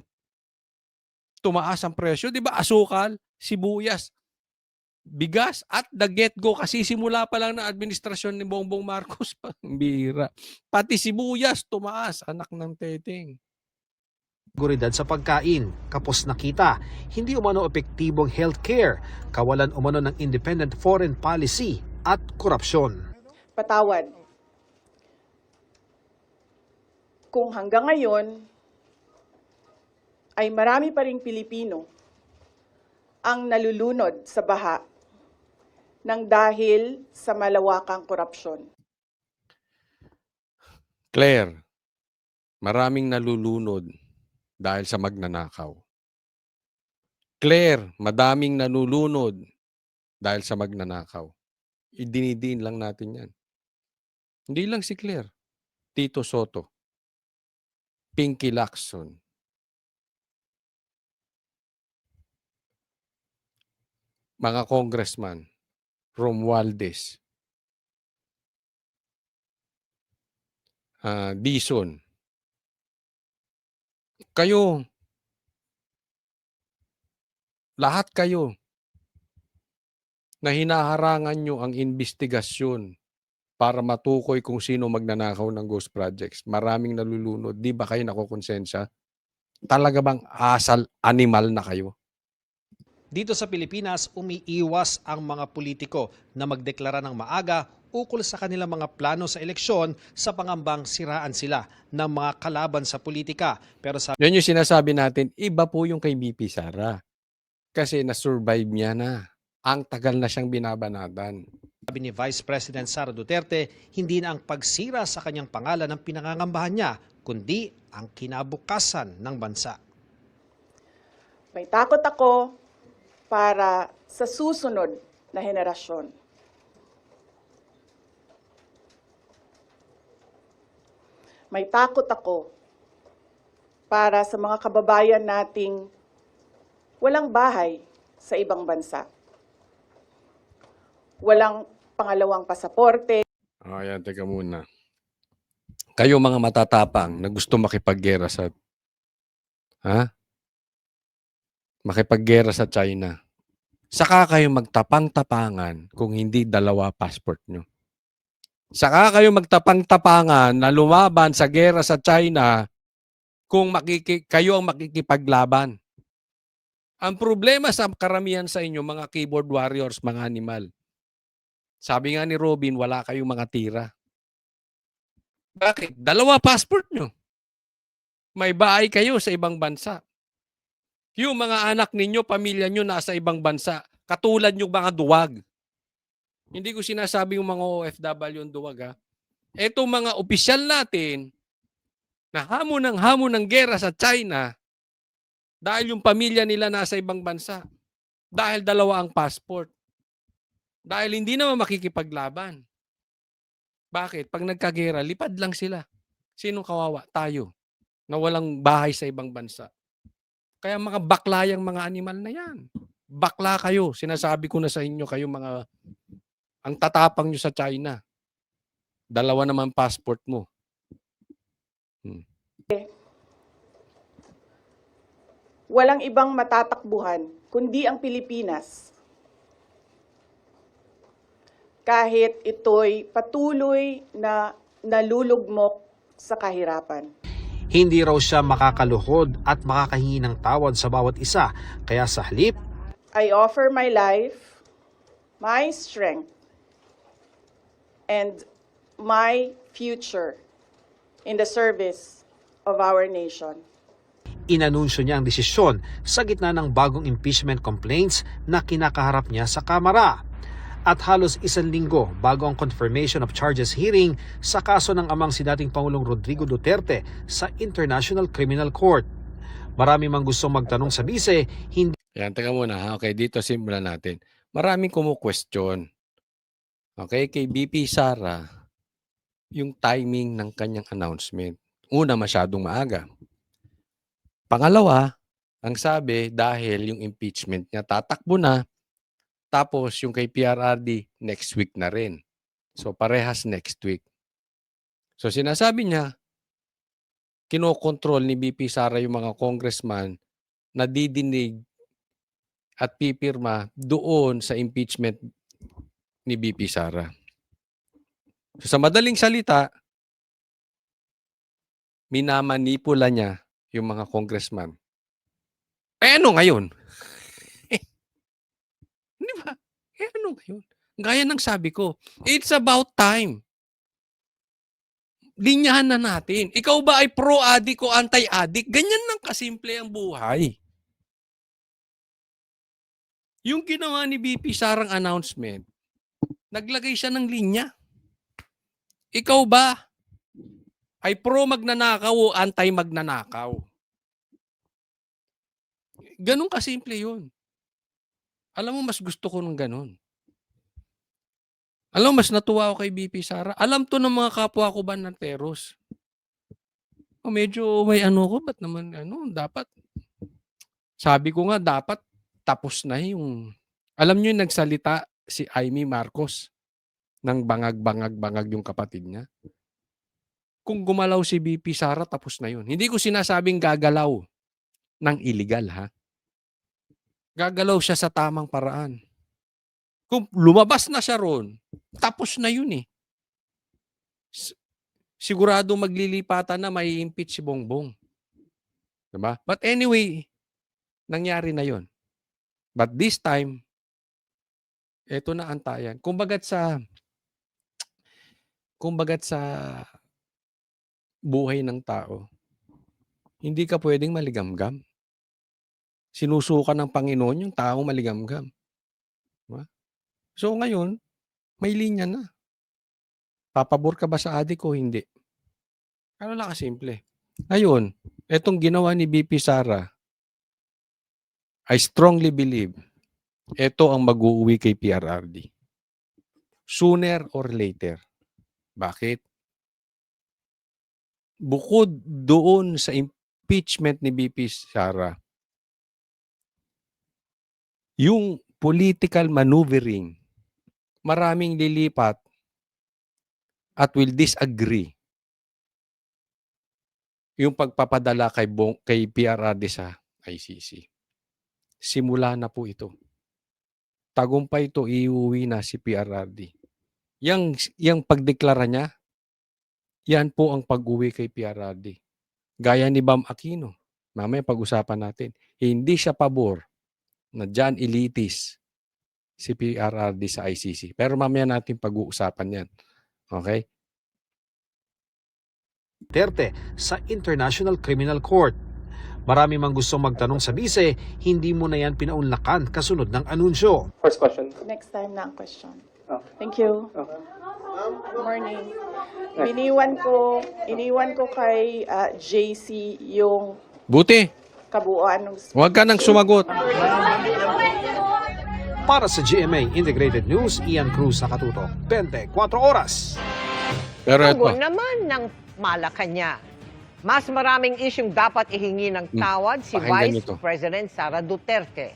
Tumaas ang presyo. Di ba? Asukal, sibuyas, bigas at the get-go kasi simula pa lang ng administrasyon ni Bongbong Marcos, bira. Pati sibuyas tumaas, anak ng teteng. seguridad sa pagkain, kapos na kita, hindi umano epektibong healthcare, kawalan umano ng independent foreign policy at korupsyon. Patawad. Kung hanggang ngayon ay marami pa ring Pilipino ang nalulunod sa baha ng dahil sa malawakang korupsyon. Claire, maraming nalulunod dahil sa magnanakaw. Claire, madaming nalulunod dahil sa magnanakaw. Idinidiin lang natin yan. Hindi lang si Claire. Tito Soto. Pinky Lacson. Mga congressman. Romualdez. Dizon. Kayo. Lahat kayo na hinaharangan nyo ang investigasyon para matukoy kung sino magnanakaw ng ghost projects. Maraming nalulunod. Di ba kayo nakukonsensya? Talaga bang asal animal na kayo? Dito sa Pilipinas, umiiwas ang mga politiko na magdeklara ng maaga ukol sa kanilang mga plano sa eleksyon sa pangambang siraan sila ng mga kalaban sa politika. Pero sabi Yun yung sinasabi natin, iba po yung kay BP Sara. Kasi na-survive niya na. Ang tagal na siyang binabanatan. ni Vice President Sara Duterte, hindi na ang pagsira sa kanyang pangalan ang pinangangambahan niya, kundi ang kinabukasan ng bansa. May takot ako para sa susunod na henerasyon. May takot ako para sa mga kababayan nating walang bahay sa ibang bansa. Walang pangalawang pasaporte. Ayan, teka muna. Kayo mga matatapang na gusto makipaggera sa makipaggera sa China. Saka kayo magtapang-tapangan kung hindi dalawa passport nyo. Saka kayo magtapang-tapangan na lumaban sa gera sa China kung kayo ang makikipaglaban. Ang problema sa karamihan sa inyo, mga keyboard warriors, mga animal. Sabi nga ni Robin, wala kayong mga tira. Bakit? Dalawa passport nyo. May bahay kayo sa ibang bansa. Yung mga anak ninyo, pamilya nyo nasa ibang bansa. Katulad yung mga duwag. Hindi ko sinasabi yung mga OFW yung duwag ha. Etong mga opisyal natin na hamon ng gera sa China dahil yung pamilya nila nasa ibang bansa. Dahil dalawa ang passport. Dahil hindi naman makikipaglaban. Bakit? Pag nagkagera, lipad lang sila. Sinong kawawa? Tayo. Na walang bahay sa ibang bansa. Kaya mga baklayang mga animal na yan. Bakla kayo. Sinasabi ko na sa inyo, kayo mga, ang tatapang nyo sa China. Dalawa naman passport mo. Walang ibang matatakbuhan kundi ang Pilipinas. Kahit ito'y patuloy na nalulugmok sa kahirapan. Hindi raw siya makakaluhod at makakahingi ng tawad sa bawat isa. Kaya sa halip, I offer my life, my strength, and my future in the service of our nation. inanunsyo niya ang desisyon sa gitna ng bagong impeachment complaints na kinakaharap niya sa Kamara. At halos 1 linggo bago ang confirmation of charges hearing sa kaso ng amang si dating Pangulong Rodrigo Duterte sa International Criminal Court. Marami mang gustong magtanong sa bise, hindi Yan, teka muna ha. Okay, dito simulan natin. Maraming kumu-question. Okay, kay BP Sara, yung timing ng kanyang announcement. Una, masyadong maaga. Pangalawa, ang sabi, dahil yung impeachment niya tatakbo na, tapos yung kay PRRD, next week na rin. So parehas next week. So sinasabi niya, kinokontrol ni BP Sara yung mga congressman na didinig at pipirma doon sa impeachment ni BP Sara. So sa madaling salita, minamanipula niya yung mga congressman. Eh ano ngayon? Di ba? Eh ano ngayon? Gaya ng sabi ko, it's about time. Linyahan na natin. Ikaw ba ay pro-addict o anti-addict? Ganyan lang kasimple ang buhay. Yung ginawa ni BP Sarang announcement, naglagay siya ng linya. Ikaw ba ay pro-magnanakaw o anti-magnanakaw? Ganun kasimple yun. Alam mo, mas gusto ko ng ganun. Alam mo, mas natuwa ako kay BP Sara. Alam to ng mga kapwa ko bananteros. O medyo may ano ko, ba't naman dapat. Sabi ko nga, dapat tapos na yung, alam nyo yung nagsalita si Amy Marcos ng bangag-bangag-bangag yung kapatid niya. Kung gumalaw si BP Sara, tapos na yun. Hindi ko sinasabing gagalaw ng illegal, ha? Gagalaw siya sa tamang paraan. Kung lumabas na siya ron, tapos na yun eh. Sigurado maglilipatan na may impeach si Bongbong. Diba? But anyway, nangyari na yun. But this time, eto na antayan. Kumbagat sa buhay ng tao, hindi ka pwedeng maligamgam. Sinusukan ng Panginoon yung taong maligamgam. Diba? So ngayon, may linya na. Papabor ka ba sa adik o hindi? Ano lang kasimple. Ngayon, etong ginawa ni BP Sara, I strongly believe, ito ang mag-uuwi kay PRRD. Sooner or later. Bakit? Bukod doon sa impeachment ni BP Sara, yung political maneuvering, maraming lilipat at will disagree yung pagpapadala kay PRRD sa ICC. Simula na po ito. Tagumpay ito, iuwi na si PRRD. Yang pagdeklara niya, yan po ang pag-uwi kay PRRD. Gaya ni Bam Aquino, mamaya pag-usapan natin, hindi siya pabor na dyan elitis si PRRD sa ICC. Pero mamaya natin pag-uusapan yan. Okay? Duterte sa International Criminal Court. Marami mang gustong magtanong sa bise, hindi mo na yan pinaunlakan kasunod ng anunsyo. First question. Next time na ang question. Okay. Thank you. Okay. Morning. Iniwan ko kay JC yung Buti, kabuuan ng huwag ka nang sumagot. Para sa GMA Integrated News, Ian Cruz nakatutok. 24 oras. Pero ito, Tugon naman ng Malacanang. Mas maraming isyong dapat ihingi ng tawad si Pakinggan Vice nito. President Sara Duterte.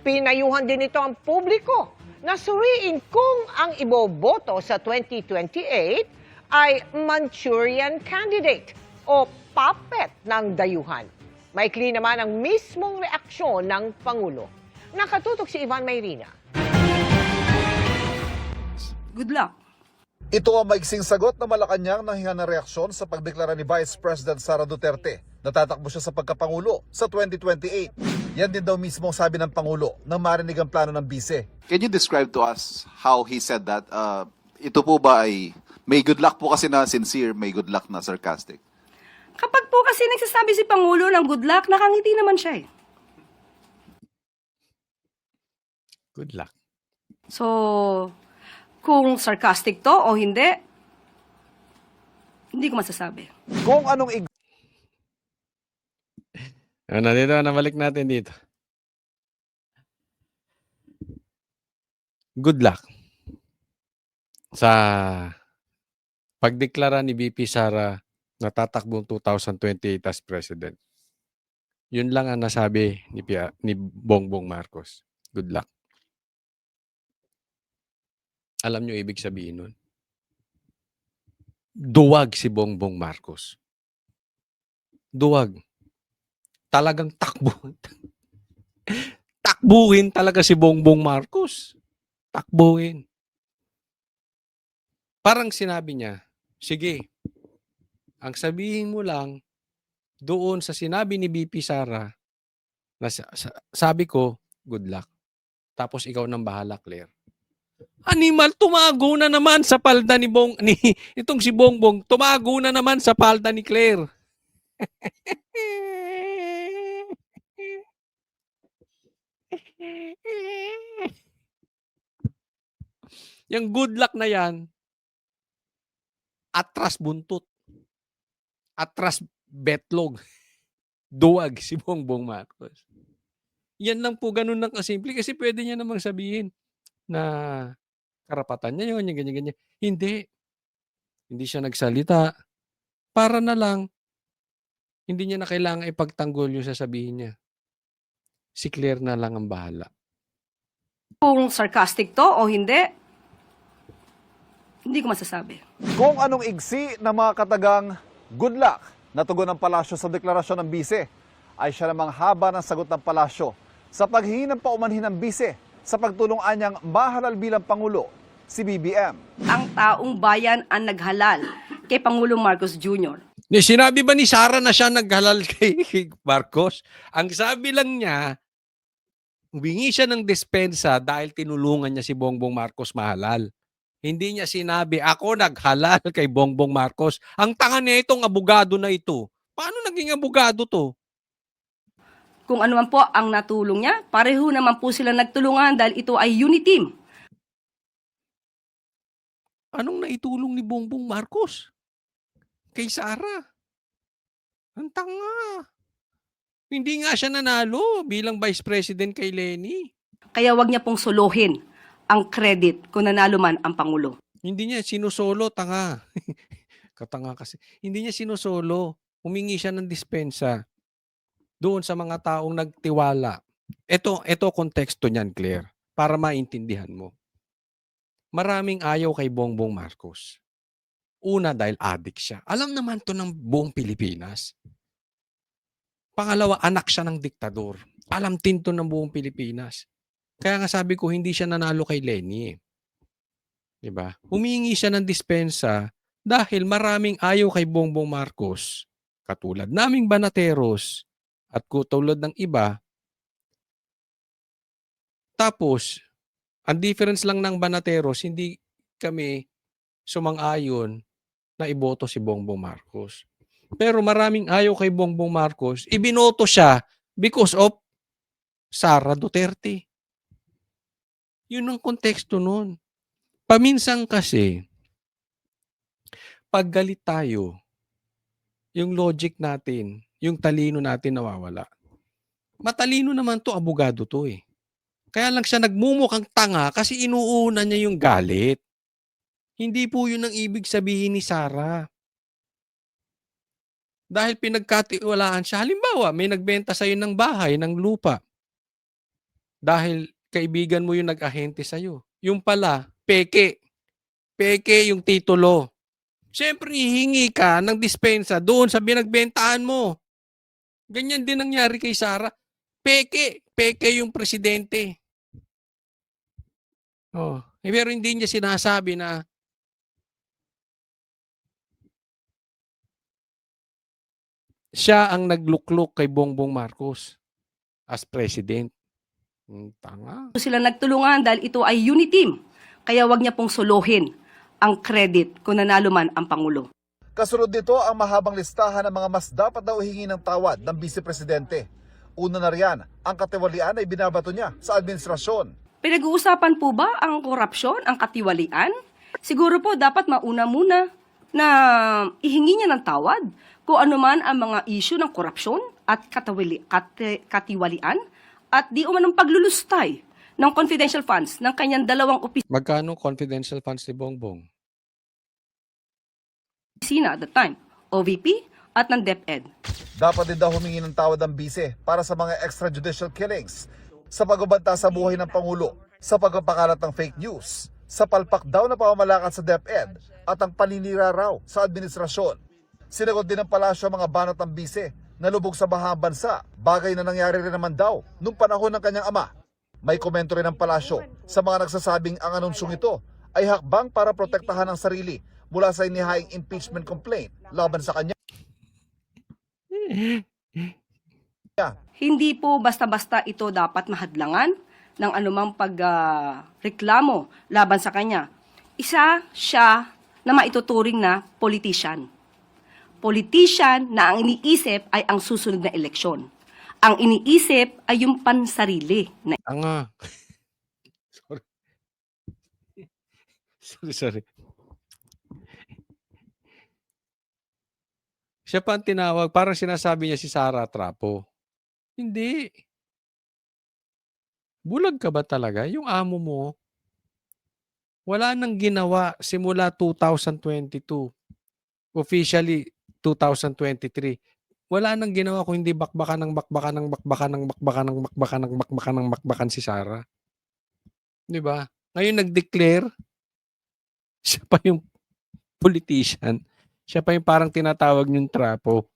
Pinayuhan din ito ang publiko na suriin kung ang iboboto sa 2028 ay Manchurian candidate o puppet ng dayuhan. Maikli naman ang mismong reaksyon ng Pangulo. Nakatutok si Ivan Mayrina. Good luck. Ito ang maiksing sagot na Malacanang nang hinga ng reaksyon sa pagdeklara ni Vice President Sara Duterte. Natatakbo siya sa pagkapangulo sa 2028. Yan din daw mismo ang sabi ng Pangulo nang marinig ang plano ng bise. Can you describe to us how he said that? Ito po ba ay may good luck po kasi na sincere, may good luck na sarcastic? Kapag po kasi nagsasabi si Pangulo ng good luck, nakangiti naman siya eh. good luck. So, kung sarcastic to o hindi ko masasabi. Kung anong Ano, dito, nabalik natin dito. Good luck sa pagdeklara ni BP Sara na tatakbong 2028 as president. Yun lang ang nasabi ni Bongbong Marcos. Good luck. Alam nyo ibig sabihin nun? Duwag si Bongbong Marcos. Duwag. Talagang takbuhin talaga si Bongbong Marcos. Takbuhin. Parang sinabi niya, sige, ang sabihin mo lang doon sa sinabi ni BP Sara na sabi ko, good luck. Tapos ikaw nang bahala, Claire. Animal, tumago na naman sa palda ni itong si Bongbong, tumago na naman sa palda ni Claire. Yung good luck na yan, atras buntot. Atras betlog. Duwag si Bongbong Marcos. Yan lang po, ganun lang kasimple. Kasi pwede niya namang sabihin na karapatan niya yun, yung ganyan-ganyan. Hindi. Hindi siya nagsalita. Para na lang, hindi niya na kailangan ipagtanggol yung sasabihin niya. Si Claire na lang ang bahala. Kung sarcastic to o hindi ko masasabi. Kung anong igsi ng mga katagang good luck na tugon ng palasyo sa deklarasyon ng bise, ay siya namang haba ng sagot ng palasyo sa paghingi ng paumanhin ng bise sa pagtulong anyang mahalal bilang Pangulo, si BBM. Ang taong bayan ang naghalal kay Pangulong Marcos Jr. Sinabi ba ni Sara na siya naghalal kay Marcos? Ang sabi lang niya, Humingi siya ng dispensa dahil tinulungan niya si Bongbong Marcos mahalal. Hindi niya sinabi, ako naghalal kay Bongbong Marcos. Ang tanga nitong abogado na ito. Paano naging abogado to? Kung ano man po ang natulong niya, pareho naman po sila nagtulungan dahil ito ay unity team. Anong naitulong ni Bongbong Marcos kay Sara? Ang tanga. Hindi nga siya nanalo bilang Vice President kay Lenny. Kaya wag niya pong solohin ang credit kung nanalo man ang Pangulo. Hindi niya sinusolo, tanga. Katanga kasi. Hindi niya sinusolo. Humingi siya ng dispensa doon sa mga taong nagtiwala. Ito konteksto niyan, Claire, para maintindihan mo. Maraming ayaw kay Bongbong Marcos. Una, dahil addict siya. Alam naman to ng buong Pilipinas. Pangalawa, anak siya ng diktador. Alam din to ng buong Pilipinas. Kaya nga sabi ko, hindi siya nanalo kay Lenny. Diba? Humingi siya ng dispensa dahil maraming ayaw kay Bongbong Marcos. Katulad naming Banateros at katulad ng iba. Tapos, ang difference lang ng Banateros, hindi kami sumang-ayon na iboto si Bongbong Marcos. Pero maraming ayaw kay Bongbong Marcos, ibinoto siya because of Sara Duterte. Yun ang konteksto nun. Paminsan kasi, pag galit tayo, yung logic natin, yung talino natin nawawala. Matalino naman to, abogado to eh. Kaya lang siya nagmumukhang tanga kasi inuuna niya yung galit. Hindi po yun ang ibig sabihin ni Sara. Dahil pinagkatiwalaan siya. Halimbawa, may nagbenta sa'yo ng bahay, ng lupa. Dahil kaibigan mo yung nag-ahente sa'yo. Yung pala, peke. Peke yung titulo. Siyempre, hihingi ka ng dispensa doon sa binagbentahan mo. Ganyan din nangyari kay Sara. Peke. Peke yung presidente. Oh, pero hindi niya sinasabi na siya ang nagluklok kay Bongbong Marcos as president. Tanga. Sila nagtulungan dahil ito ay unity team. Kaya wag niya pong solohin ang credit kung nanalo man ang Pangulo. Kasunod nito ang mahabang listahan ng mga mas dapat daw hihingi ng tawad ng Vice Presidente. Una na riyan, ang katiwalian ay binabato niya sa administrasyon. Pinag-uusapan po ba ang korupsyon, ang katiwalian? Siguro po dapat mauna muna na ihingi niya ng tawad kung ano man ang mga issue ng korupsyon at katiwalian at di umanong paglulustay ng confidential funds ng kanyang dalawang Magkano confidential funds ni Bongbong? opisina at the time, OVP at ng DepEd. Dapat din daw humingi ng tawad ang bise para sa mga extrajudicial killings, sa pagbabanta sa buhay ng Pangulo, sa pagpapakalat ng fake news, sa palpak daw na pamamalakad sa DepEd at ang paninira raw sa administrasyon. Sinagot din ng palasyo ang mga banat ng bise na lubog sa bahang bansa, bagay na nangyari rin naman daw nung panahon ng kanyang ama. May komento rin ng palasyo sa mga nagsasabing ang anunsyong ito ay hakbang para protektahan ang sarili mula sa inihaing impeachment complaint laban sa kanya. Hindi po basta-basta ito dapat mahadlangan ng anumang pagreklamo laban sa kanya. Isa siya na maituturing na politician. Politician na ang iniisip ay ang susunod na eleksyon. Ang iniisip ay yung pansarili. Tanga. Sorry. Siya pa ang tinawag, parang sinasabi niya si Sara Trapo. Hindi. Bulag ka ba talaga? Yung amo mo, wala nang ginawa simula 2022. Officially, 2023. Wala nang ginawa kung hindi bakbakan si Sara. Di ba? Ngayon nag-declare, siya pa yung politician. Siya pa yung parang tinatawag niyong Trapo.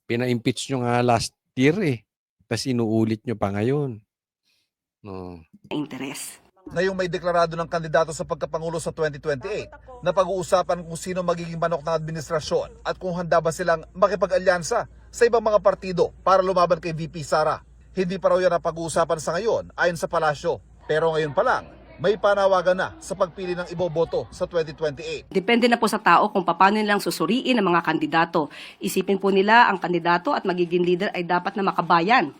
Pina-impeach nyo nga last year eh. Tapos inuulit nyo pa ngayon. No. Interes. Ngayong may deklarado ng kandidato sa pagkapangulo sa 2028 na pag-uusapan kung sino magiging manok ng administrasyon at kung handa ba silang makipag-alyansa sa ibang mga partido para lumaban kay VP Sara. Hindi pa raw yan ang pag-uusapan sa ngayon ayon sa palasyo. Pero ngayon pa lang, may panawagan na sa pagpili ng iboboto sa 2028. Depende na po sa tao kung paano nilang susuriin ang mga kandidato. Isipin po nila ang kandidato at magiging leader ay dapat na makabayan.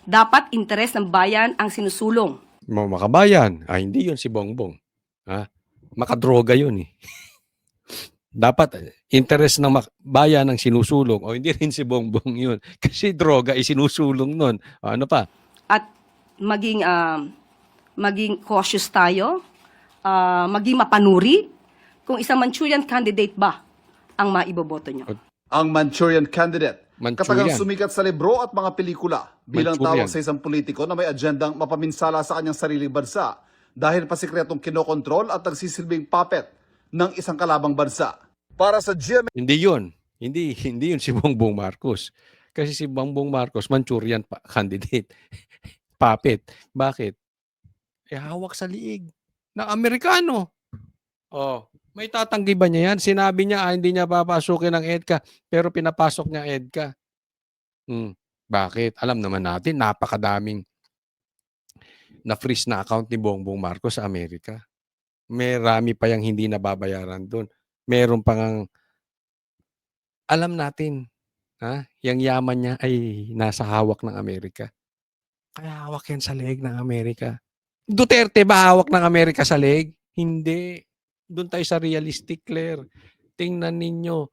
Dapat interes ng bayan ang sinusulong. Makabayan. Hindi yun si Bongbong. Makadroga yun eh. Dapat interest ng bayan ang sinusulong o hindi rin si Bongbong yun. Kasi droga ay sinusulong nun. Ano pa? At maging cautious tayo, maging mapanuri kung isang Manchurian candidate ba ang maiboboto nyo. Ang Manchurian candidate, katagang Manchurian. sumikat sa libro at mga pelikula bilang Manchurian. tawag sa isang politiko na may agendang mapaminsala sa kanyang sariling bansa dahil pasikretong kinokontrol at nagsisilbing puppet ng isang kalabang bansa. Para sa GMA Hindi yun. Hindi yun si Bongbong Marcos. Kasi si Bongbong Marcos, Manchurian candidate. Puppet. Bakit? Hawak sa liig ng Amerikano. May tatanggi ba niya yan? Sinabi niya hindi niya papasukin ng EDCA pero pinapasok niya ang EDCA. Bakit? Alam naman natin, napakadaming na-freeze na account ni Bongbong Marcos sa Amerika. Marami pa yung hindi nababayaran doon. Meron pang alam natin, yung yaman niya ay nasa hawak ng Amerika. Kaya hawak yan sa leeg ng Amerika. Duterte ba hawak ng Amerika sa leeg? Hindi. Doon tayo sa realistic, Claire. Tingnan ninyo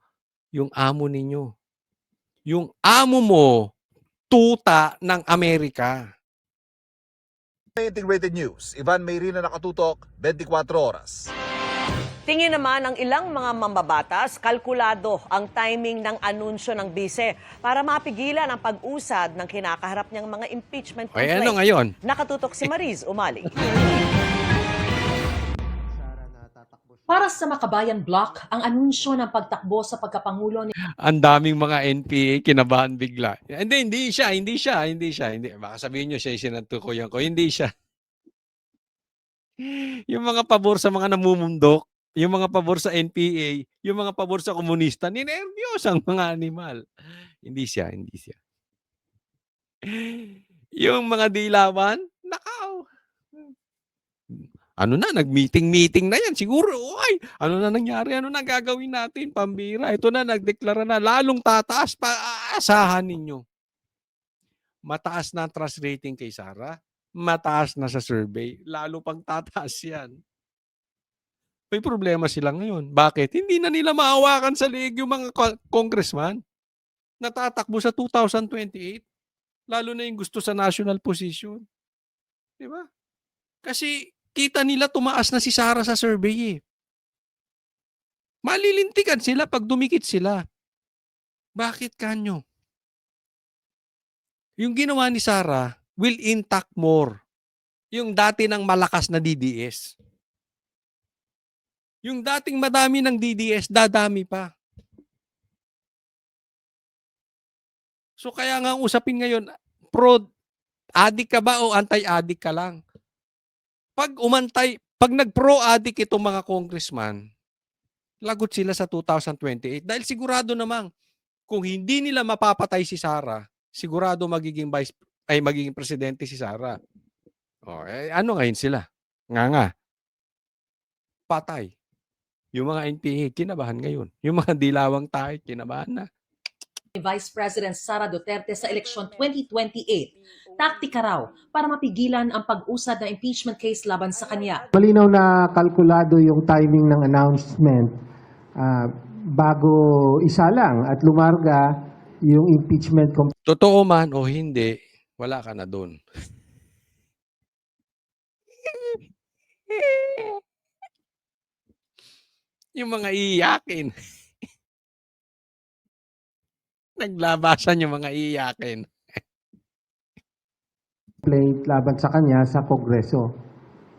yung amo ninyo. Yung amo mo, tuta ng Amerika. Integrated News, Ivan Mayrina nakatutok, 24 oras. Tingin naman ng ilang mga mambabatas, kalkulado ang timing ng anunsyo ng bise para mapigilan ang pag-usad ng kinakaharap niyang mga impeachment complaint. Ano ngayon? Nakatutok si Mariz Umali. Para sa Makabayan Block, ang anunsyo ng pagtakbo sa pagkapangulo ni Ang daming mga NPA kinabahan bigla. Hindi siya. Baka sabihin nyo siya yung sinatukoyan ko. Hindi siya. Yung mga pabor sa mga namumundok, yung mga pabor sa NPA, yung mga pabor sa komunista, ninervyos ang mga animal. Hindi siya. Yung mga dilawan, nakaw. Nag-meeting na yan. Siguro, ano na nangyari? Ano na gagawin natin? Pambira. Ito na, nagdeklara na. Lalong tataas pa. Aasahan ninyo. Mataas na trust rating kay Sara. Mataas na sa survey. Lalo pang tataas yan. May problema sila ngayon. Bakit? Hindi na nila maawakan sa leeg yung mga congressman. Natatakbo sa 2028. Lalo na yung gusto sa national position. Diba? Kasi kita nila tumaas na si Sara sa survey eh. Malilintikan sila pag dumikit sila. Bakit kanyo? Yung ginawa ni Sara will intact more. Yung dati ng malakas na DDS. Yung dating madami ng DDS, dadami pa. So kaya nga ang usapin ngayon, pro-addict ka ba o anti-addict ka lang? Pag nag-pro-addict itong mga congressman, lagot sila sa 2028. Dahil sigurado namang, kung hindi nila mapapatay si Sara, sigurado magiging presidente si Sara. Ano ngayon sila? Nga. Patay. Yung mga NPA, kinabahan ngayon. Yung mga dilawang tayo, kinabahan na. Vice President Sara Duterte sa eleksyon 2028. Taktika raw para mapigilan ang pag-usad ng impeachment case laban sa kanya. Malinaw na kalkulado yung timing ng announcement bago isa lang at lumarga yung impeachment. Totoo man o hindi, wala ka na doon. Yung mga iiyakin. Naglabasan yung mga iiyakin. Complaint laban sa kanya sa Kongreso.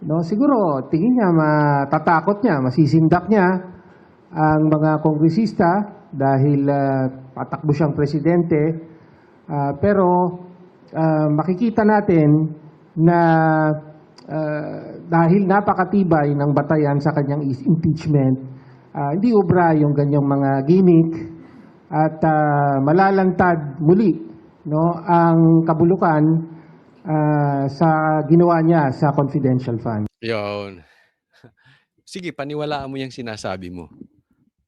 No, siguro tingin niya matatakot niya, masisindak niya ang mga kongresista dahil patakbo siyang presidente. Pero makikita natin na dahil napakatibay ng batayan sa kanyang impeachment, hindi ubra yung ganyang mga gimmick at malalantad muli, no, ang kabulukan sa ginawa niya sa confidential fund. Yun. Sige, paniwalaan mo yung sinasabi mo.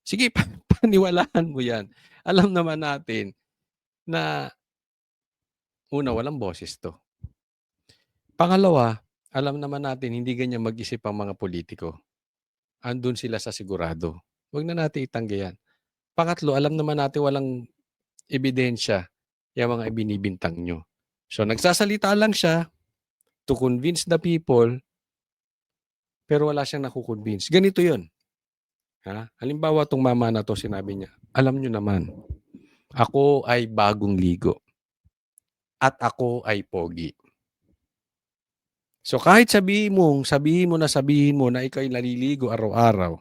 Sige, paniwalaan mo yan. Alam naman natin na una, walang boses to. Pangalawa, alam naman natin hindi ganyan mag-isip ang mga politiko. Andun sila sa sigurado. Huwag na natin itanggi yan. Pangatlo, alam naman natin walang ebidensya yung mga ibinibintang nyo. So, nagsasalita lang siya to convince the people, pero wala siyang nakukonvince. Ganito yun. Ha? Halimbawa, itong mama na to, sinabi niya, alam nyo naman, ako ay bagong ligo. At ako ay pogi. So kahit sabihin mo na ikaw ay naliligo araw-araw,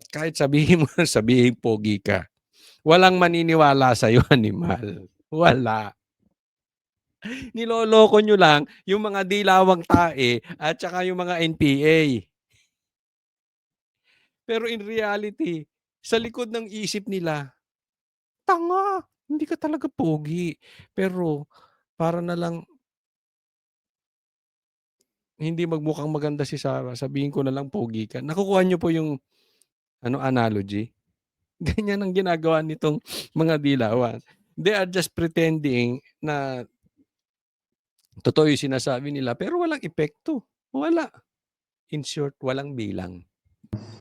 kahit sabihin mo na sabihin pogi ka, walang maniniwala sa'yo, animal. Wala. Niloloko nyo lang yung mga dilawang tae at saka yung mga NPA. Pero in reality, sa likod ng isip nila, tanga, hindi ka talaga pogi. Pero para na lang hindi magmukhang maganda si Sarah, sabihin ko na lang pogi ka. Nakukuha niyo po yung analogy? Ganyan ang ginagawa nitong mga dilawan. They are just pretending na totoo yung sinasabi nila pero walang epekto. Wala. In short, walang bilang.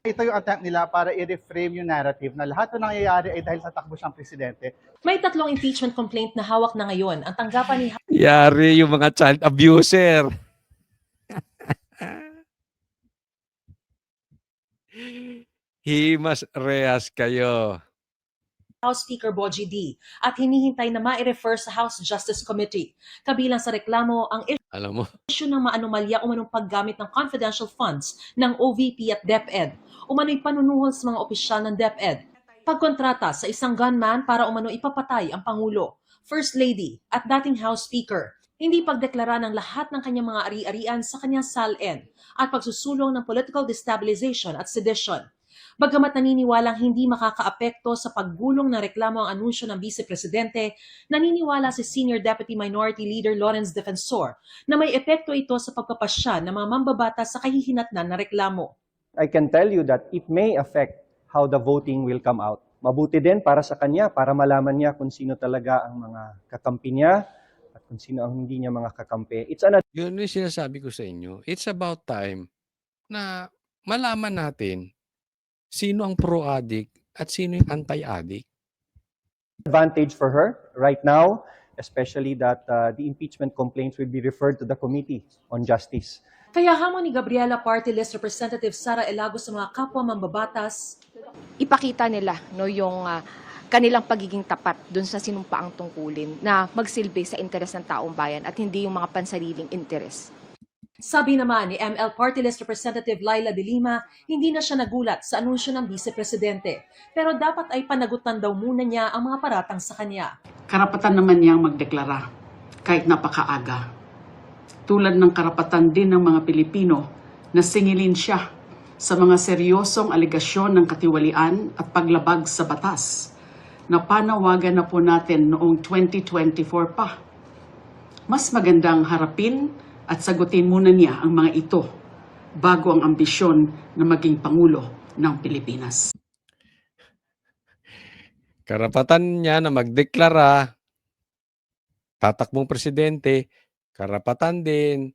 Ito yung attempt nila para i-reframe yung narrative na lahat ng nangyayari ay dahil sa takbo siyang presidente. May 3 impeachment complaint na hawak na ngayon. Ang tanggapan ni Yari yung mga child abuser. Himas rehas kayo. House Speaker Bogie D. at hinihintay na ma-refer sa House Justice Committee. Kabilang sa reklamo ang Alam mo, issue ng maanumalya umanong paggamit ng confidential funds ng OVP at DepEd. Umano'y panunuhol sa mga opisyal ng DepEd. Pagkontrata sa isang gunman para umano ipapatay ang Pangulo, First Lady at dating House Speaker. Hindi pagdeklara ng lahat ng kanyang mga ari-arian sa kanyang SALN at pagsusulong ng political destabilization at sedition. Bagamat naniniwalang hindi makakaapekto sa paggulong ng reklamo ang anunsyo ng Vice Presidente, naniniwala si Senior Deputy Minority Leader Lawrence Defensor na may epekto ito sa pagpapasya ng mga mambabatas sa kahihinatnan na reklamo. I can tell you that it may affect how the voting will come out. Mabuti din para sa kanya, para malaman niya kung sino talaga ang mga kakampi niya at kung sino ang hindi niya mga kakampi. Yun yung sinasabi ko sa inyo. It's about time na malaman natin sino ang pro-addict at sino yung anti-addict. Advantage for her right now, especially that the impeachment complaints will be referred to the Committee on Justice. Kaya hamon ni Gabriela Party List Representative Sara Elago sa mga kapwa mambabatas, ipakita nila yung kanilang pagiging tapat dun sa sinumpaang tungkulin na magsilbi sa interes ng taong bayan at hindi yung mga pansariling interes. Sabi naman ni ML Party List Representative Laila De Lima, hindi na siya nagulat sa anunsyo ng Vice Presidente. Pero dapat ay panagutan daw muna niya ang mga paratang sa kanya. Karapatan naman niyang magdeklara kahit napakaaga. Tulad ng karapatan din ng mga Pilipino na singilin siya sa mga seryosong aligasyon ng katiwalian at paglabag sa batas na panawagan na po natin noong 2024 pa. Mas magandang harapin at sagutin muna niya ang mga ito bago ang ambisyon na maging Pangulo ng Pilipinas. Karapatan niya na magdeklara, tatakbong presidente, karapatan din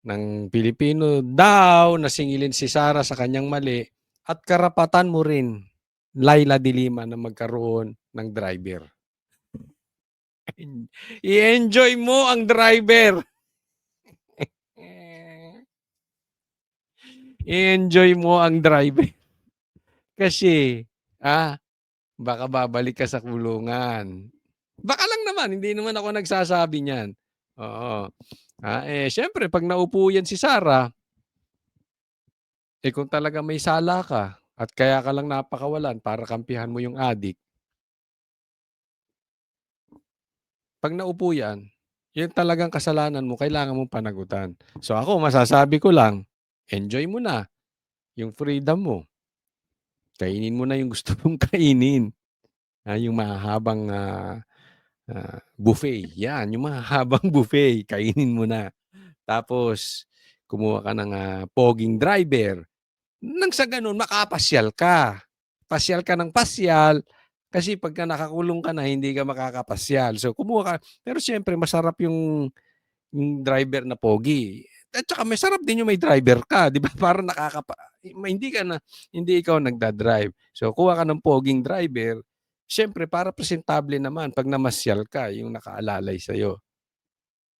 ng Pilipino daw na singilin si Sara sa kanyang mali at karapatan mo rin, Laila De Lima, na magkaroon ng driver. I-enjoy mo ang driver. I-enjoy mo ang driver. Kasi, baka babalik ka sa kulungan. Baka lang naman, hindi naman ako nagsasabi niyan. Oo. Syempre, pag naupo yan si Sara, kung talaga may sala ka, at kaya ka lang napakawalan para kampihan mo yung adik, pag naupo yan, yun talagang kasalanan mo, kailangan mong panagutan. So ako, masasabi ko lang, enjoy mo na yung freedom mo. Kainin mo na yung gusto mong kainin. Yung mahahabang buffet. Yan, yung mahahabang buffet. Kainin mo na. Tapos, kumuha ka ng poging driver. Nang sa ganun, makapasyal ka. Pasyal ka ng pasyal. Kasi pagka nakakulong ka na, hindi ka makakapasyal. So, kumuha ka. Pero siyempre, masarap yung driver na pogi. At saka may sarap din yung may driver ka, 'di ba? Para hindi ikaw nagda-drive. So kuha ka ng poging driver, siyempre para presentable naman pag namasyal ka, yung nakaalalay sa iyo.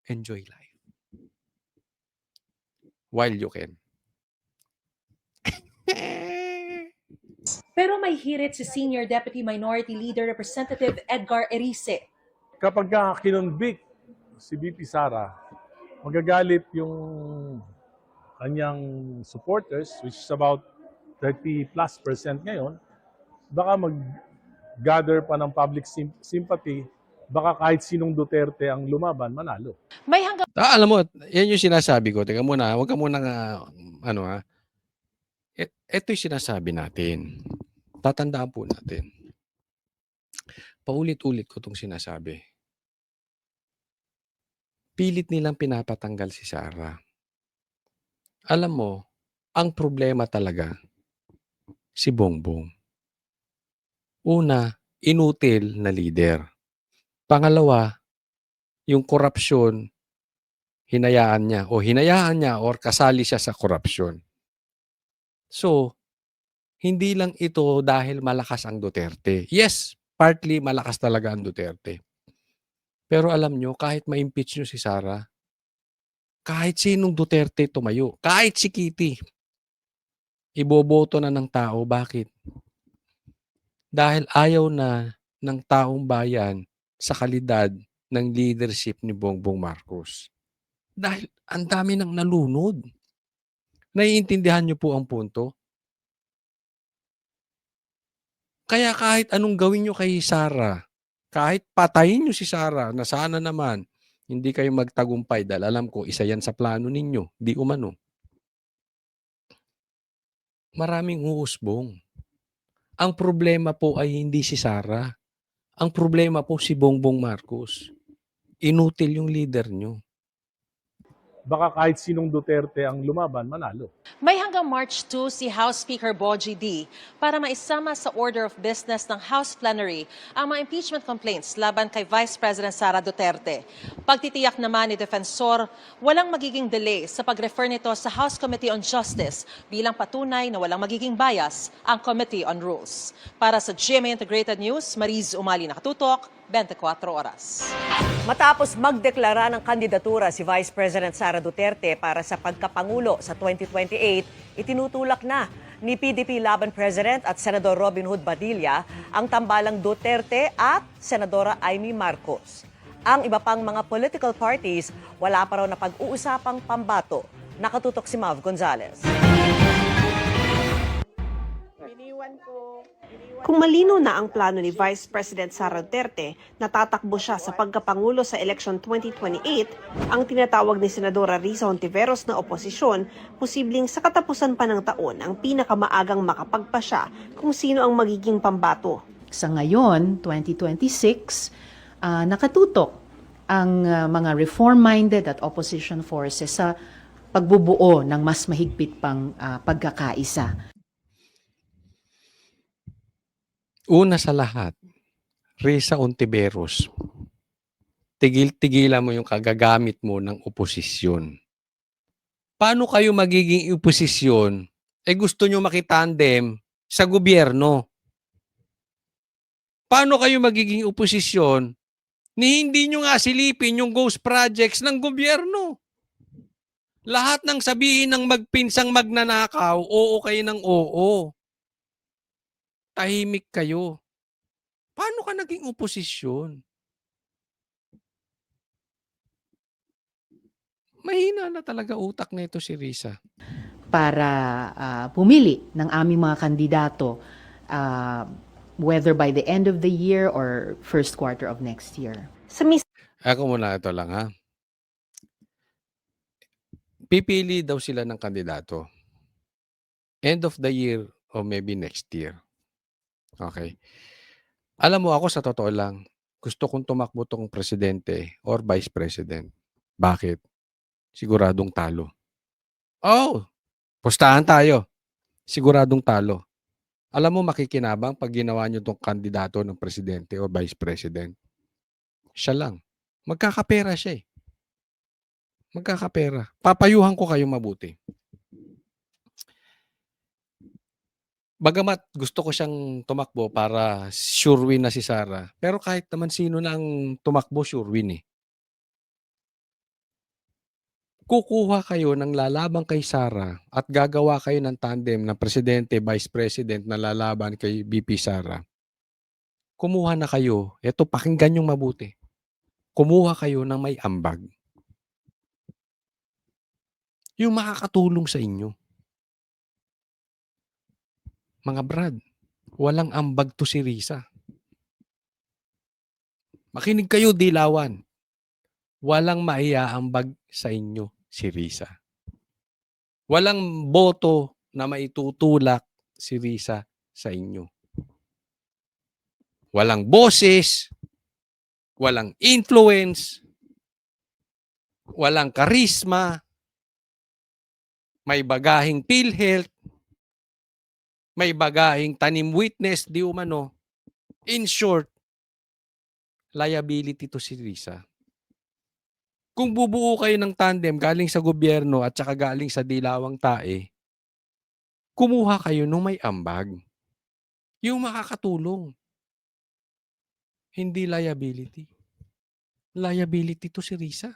Enjoy life. While you can. Pero may hirit si Senior Deputy Minority Leader Representative Edgar Erice. Kapag kinonvict si VP Sara, magagalit yung kanyang supporters, which is about 30+% ngayon, baka mag-gather pa ng public sympathy, baka kahit sinong Duterte ang lumaban, manalo. May hanggang Alam mo, yan yung sinasabi ko. Teka muna, huwag ka muna ito yung sinasabi natin. Tatandaan po natin. Paulit-ulit ko itong sinasabi. Pilit nilang pinapatanggal si Sara. Alam mo, ang problema talaga, si Bongbong. Una, inutil na leader. Pangalawa, yung korupsyon, hinayaan niya or kasali siya sa korupsyon. So, hindi lang ito dahil malakas ang Duterte. Yes, partly malakas talaga ang Duterte. Pero alam nyo, kahit ma-impeach nyo si Sara, kahit sinong Duterte tumayo, kahit si Kitty, iboboto na ng tao. Bakit? Dahil ayaw na ng taong bayan sa kalidad ng leadership ni Bongbong Marcos. Dahil ang dami nang nalunod. Naiintindihan nyo po ang punto? Kaya kahit anong gawin nyo kay Sara, kahit patayin nyo si Sara na sana naman hindi kayo magtagumpay dahil alam ko isa yan sa plano ninyo, di umano. Maraming uusbong. Ang problema po ay hindi si Sara. Ang problema po si Bongbong Marcos. Inutil yung leader nyo. Baka kahit sinong Duterte ang lumaban, manalo. May hanggang March 2 si House Speaker Bogie D. para maisama sa order of business ng House Plenary ang mga impeachment complaints laban kay Vice President Sara Duterte. Pagtitiyak naman ni Defensor, walang magiging delay sa pag-refer nito sa House Committee on Justice bilang patunay na walang magiging bias ang Committee on Rules. Para sa GMA Integrated News, Mariz Umali nakatutok, 24 oras. Matapos magdeklara ng kandidatura si Vice President Sara Duterte para sa pagkapangulo sa 2028, itinutulak na ni PDP Laban President at Senador Robin Hood Padilla ang tambalang Duterte at Senadora Amy Marcos. Ang iba pang mga political parties, wala pa raw na pag-uusapang pambato. Nakatutok si Mav Gonzalez. Kung malino na ang plano ni Vice President Sara Duterte na tatakbo siya sa pagkapangulo sa election 2028, ang tinatawag ni Senadora Risa Hontiveros na oposisyon, posibleng sa katapusan pa ng taon ang pinakamaagang makapagpasya kung sino ang magiging pambato. Sa ngayon, 2026, nakatutok ang mga reform-minded at opposition forces sa pagbubuo ng mas mahigpit pang pagkakaisa. Una sa lahat, Risa Hontiveros, tigil-tigilan mo yung kagagamit mo ng oposisyon. Paano kayo magiging oposisyon? Gusto nyo makitandem sa gobyerno. Paano kayo magiging oposisyon ni hindi nyo nga silipin yung ghost projects ng gobyerno? Lahat ng sabihin ng magpinsang magnanakaw, oo kayo ng oo. Tahimik kayo. Paano ka naging oposisyon? Mahina na talaga utak nito si Risa. Para pumili ng aming mga kandidato, whether by the end of the year or first quarter of next year. Ako muna ito lang ha. Pipili daw sila ng kandidato. End of the year or maybe next year. Okay. Alam mo ako sa totoo lang, gusto kong tumakbo tong presidente or vice president. Bakit? Siguradong talo. Oh, pustahan tayo. Siguradong talo. Alam mo makikinabang pag ginawa niyo tong kandidato ng presidente o vice president. Siya lang. Magkakapera siya eh. Magkakapera. Papayuhan ko kayo mabuti. Bagamat gusto ko siyang tumakbo para sure win na si Sara, pero kahit naman sino na ang tumakbo, sure win eh. Kukuha kayo ng lalaban kay Sara at gagawa kayo ng tandem na presidente, vice president na lalaban kay VP Sara. Kumuha na kayo, eto pakinggan yung mabuti. Kumuha kayo ng may ambag. Yung makakatulong sa inyo. Mga brad, walang ambag to si Risa. Makinig kayo, dilawan. Walang maiaambag sa inyo si Risa. Walang boto na maitutulak si Risa sa inyo. Walang boses, walang influence, walang karisma, may bagahing PhilHealth, may bagahing tanim witness, di umano. In short, liability to si Risa. Kung bubuo kayo ng tandem galing sa gobyerno at saka galing sa dilawang tae, kumuha kayo nung may ambag. Yung makakatulong. Hindi liability. Liability to si Risa.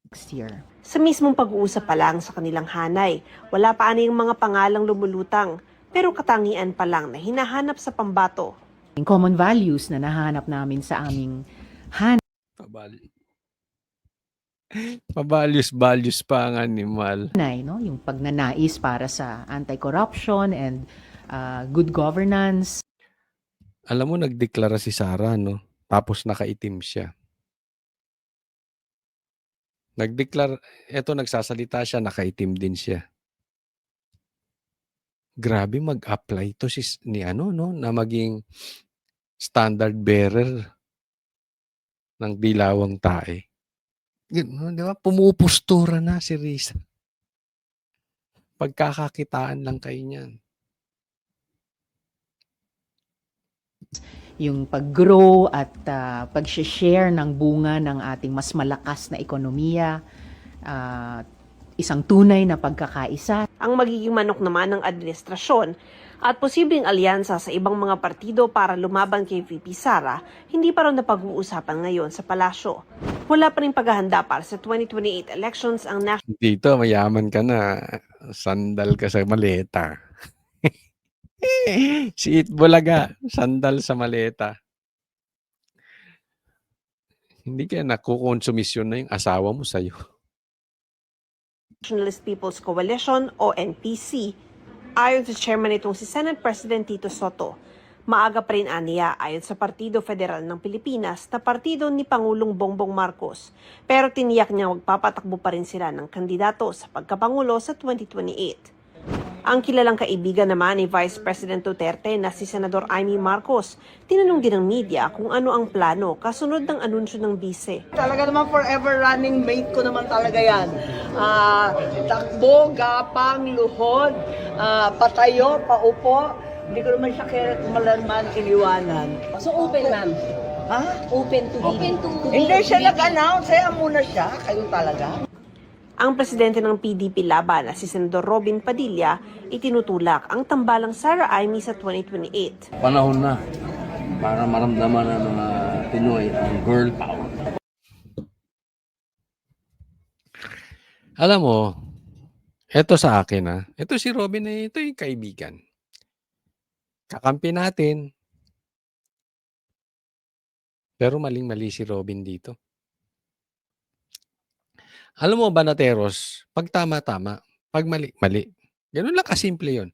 Next year. Sa mismong pag-uusap pa lang sa kanilang hanay, wala pa yung mga pangalang lumulutang, pero katangian pa lang na hinahanap sa pambato. Common values na nahanap namin sa aming hanay. Pabalyos-balyos pa ang animal. No? Yung pagnanais para sa anti-corruption and good governance. Alam mo, nagdeklara si Sara, no? Tapos nakaitim siya. Nagsasalita siya, nakaitim din siya. Grabe mag-apply to na maging standard bearer ng dilawang tae. Di ba? Pumupostura na si Risa. Pagkakakitaan lang kayo niyan. Yung pag-grow at pag-share ng bunga ng ating mas malakas na ekonomiya, isang tunay na pagkakaisa. Ang magiging manok naman ng administrasyon at posibleng alyansa sa ibang mga partido para lumaban kay VP Sara, hindi pa rin napag-uusapan ngayon sa palasyo. Wala pa rin paghahanda para sa 2028 elections ang national. Dito, mayaman ka na. Sandal ka sa maleta. Si Itbulaga, sandal sa maleta. Hindi kaya nakukonsumisyon na yung asawa mo sa'yo. Nationalist People's Coalition o NPC. Ayon sa chairman nitong si Senate President Tito Soto, maaga pa rin aniya ayon sa Partido Federal ng Pilipinas na partido ni Pangulong Bongbong Marcos. Pero tiniyak niya magpapatakbo pa rin sila ng kandidato sa pagkapangulo sa 2028. Ang kilalang kaibigan naman ni Vice President Duterte na si Senador Amy Marcos, tinanong din ng media kung ano ang plano kasunod ng anunsyo ng bise. Talaga naman forever running mate ko naman talaga yan. Takbo, gapang, luhod, patayo, paupo. Hindi ko naman siya kailanman iniwanan. So open, ma'am? Ha? Open to Hindi siya nag-announce, muna siya. Kayo talaga. Ang presidente ng PDP Laban na si Senador Robin Padilla itinutulak ang tambalang Sara Amy sa 2028. Panahon na para maramdaman ng mga Pinoy ang girl power. Alam mo, eto sa akin ito si Robin ito yung kaibigan. Kakampi natin. Pero maling-mali si Robin dito. Alam mo, Banateros, pag tama-tama, pag mali-mali. Ganun lang kasimple yun.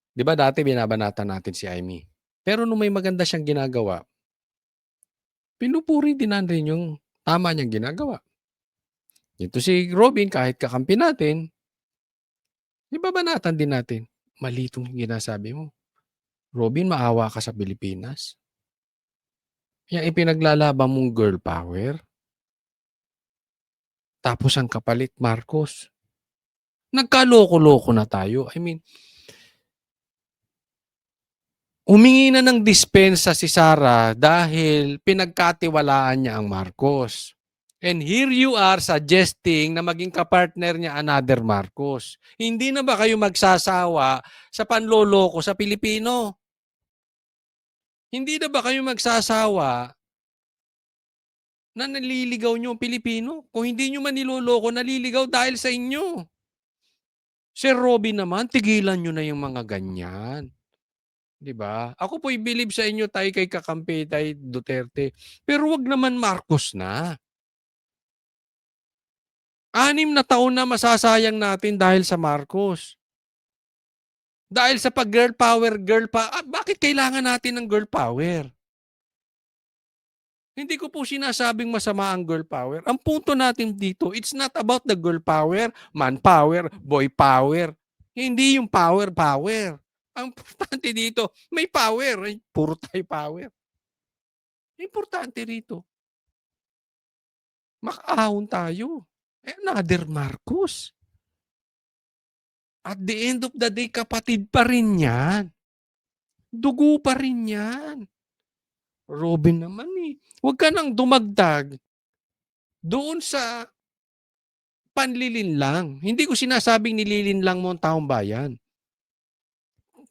Di ba dati binabanatan natin si Amy? Pero nung may maganda siyang ginagawa, pinupuri din rin yung tama niyang ginagawa. Ito si Robin, kahit kakampi natin, Ibabanatan din natin, mali itong ginasabi mo. Robin, maawa ka sa Pilipinas. Yang ipinaglalaban mong girl power. Tapos ang kapalit, Marcos. Nagkaloko-loko na tayo. I mean, humingi na ng dispensa si Sara dahil pinagkatiwalaan niya ang Marcos. And here you are suggesting na maging kapartner niya another Marcos. Hindi na ba kayo magsasawa sa panloloko sa Pilipino? Hindi na ba kayo magsasawa na naliligaw niyo ang Pilipino? Kung hindi niyo man niloloko, naliligaw dahil sa inyo. Sir Robin naman, tigilan niyo na yung mga ganyan. 'Di ba? Ako po'y believe sa inyo tayo kay kakampi, tayo Duterte. Pero wag naman Marcos na. 6 na taon na masasayang natin dahil sa Marcos. Dahil sa pag-girl power, bakit kailangan natin ng girl power? Hindi ko po sinasabing masama ang girl power. Ang punto natin dito, it's not about the girl power, man power, boy power. Hindi yung power. Ang importante dito, may power. Ay, puro tayo power. Importante rito. Makaahon tayo. Another Marcos. At the end of the day, kapatid pa rin yan. Dugo pa rin yan. Robin naman eh. Huwag ka nang dumagdag doon sa panlilinlang. Hindi ko sinasabing nililinlang mo ang taong bayan.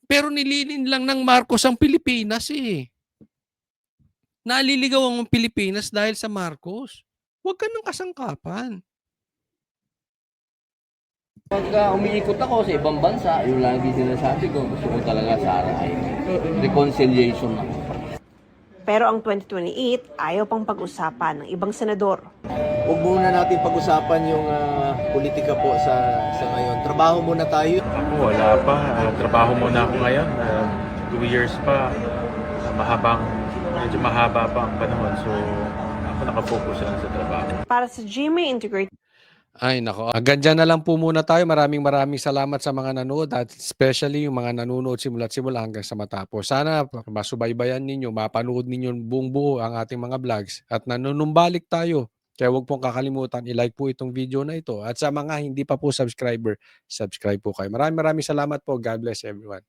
Pero nililinlang ng Marcos ang Pilipinas eh. Naliligaw ang Pilipinas dahil sa Marcos. Huwag ka nang kasangkapan. Pagka umiikot ako sa ibang bansa, yung lagi sinasabi ko, gusto ko talaga Sara ay reconciliation ako. Pero ang 2028 ayaw pang pag-usapan ng ibang senador. Huwag muna natin pag-usapan yung politika po sa ngayon. Trabaho muna tayo. Ako wala pa. Trabaho muna ako ngayon. 2 years pa. Medyo mahaba pa ang panahon. So ako nakafocus lang sa trabaho. Para sa GMA Integrated Ay nako, hanggang dyan na lang po muna tayo. Maraming salamat sa mga nanood at especially yung mga nanonood simula't simula hanggang sa matapos. Sana masubaybayan ninyo, mapanood ninyo buong buo ang ating mga vlogs at nanunumbalik tayo. Kaya huwag pong kakalimutan, i-like po itong video na ito. At sa mga hindi pa po subscribe po kayo. Maraming salamat po. God bless everyone.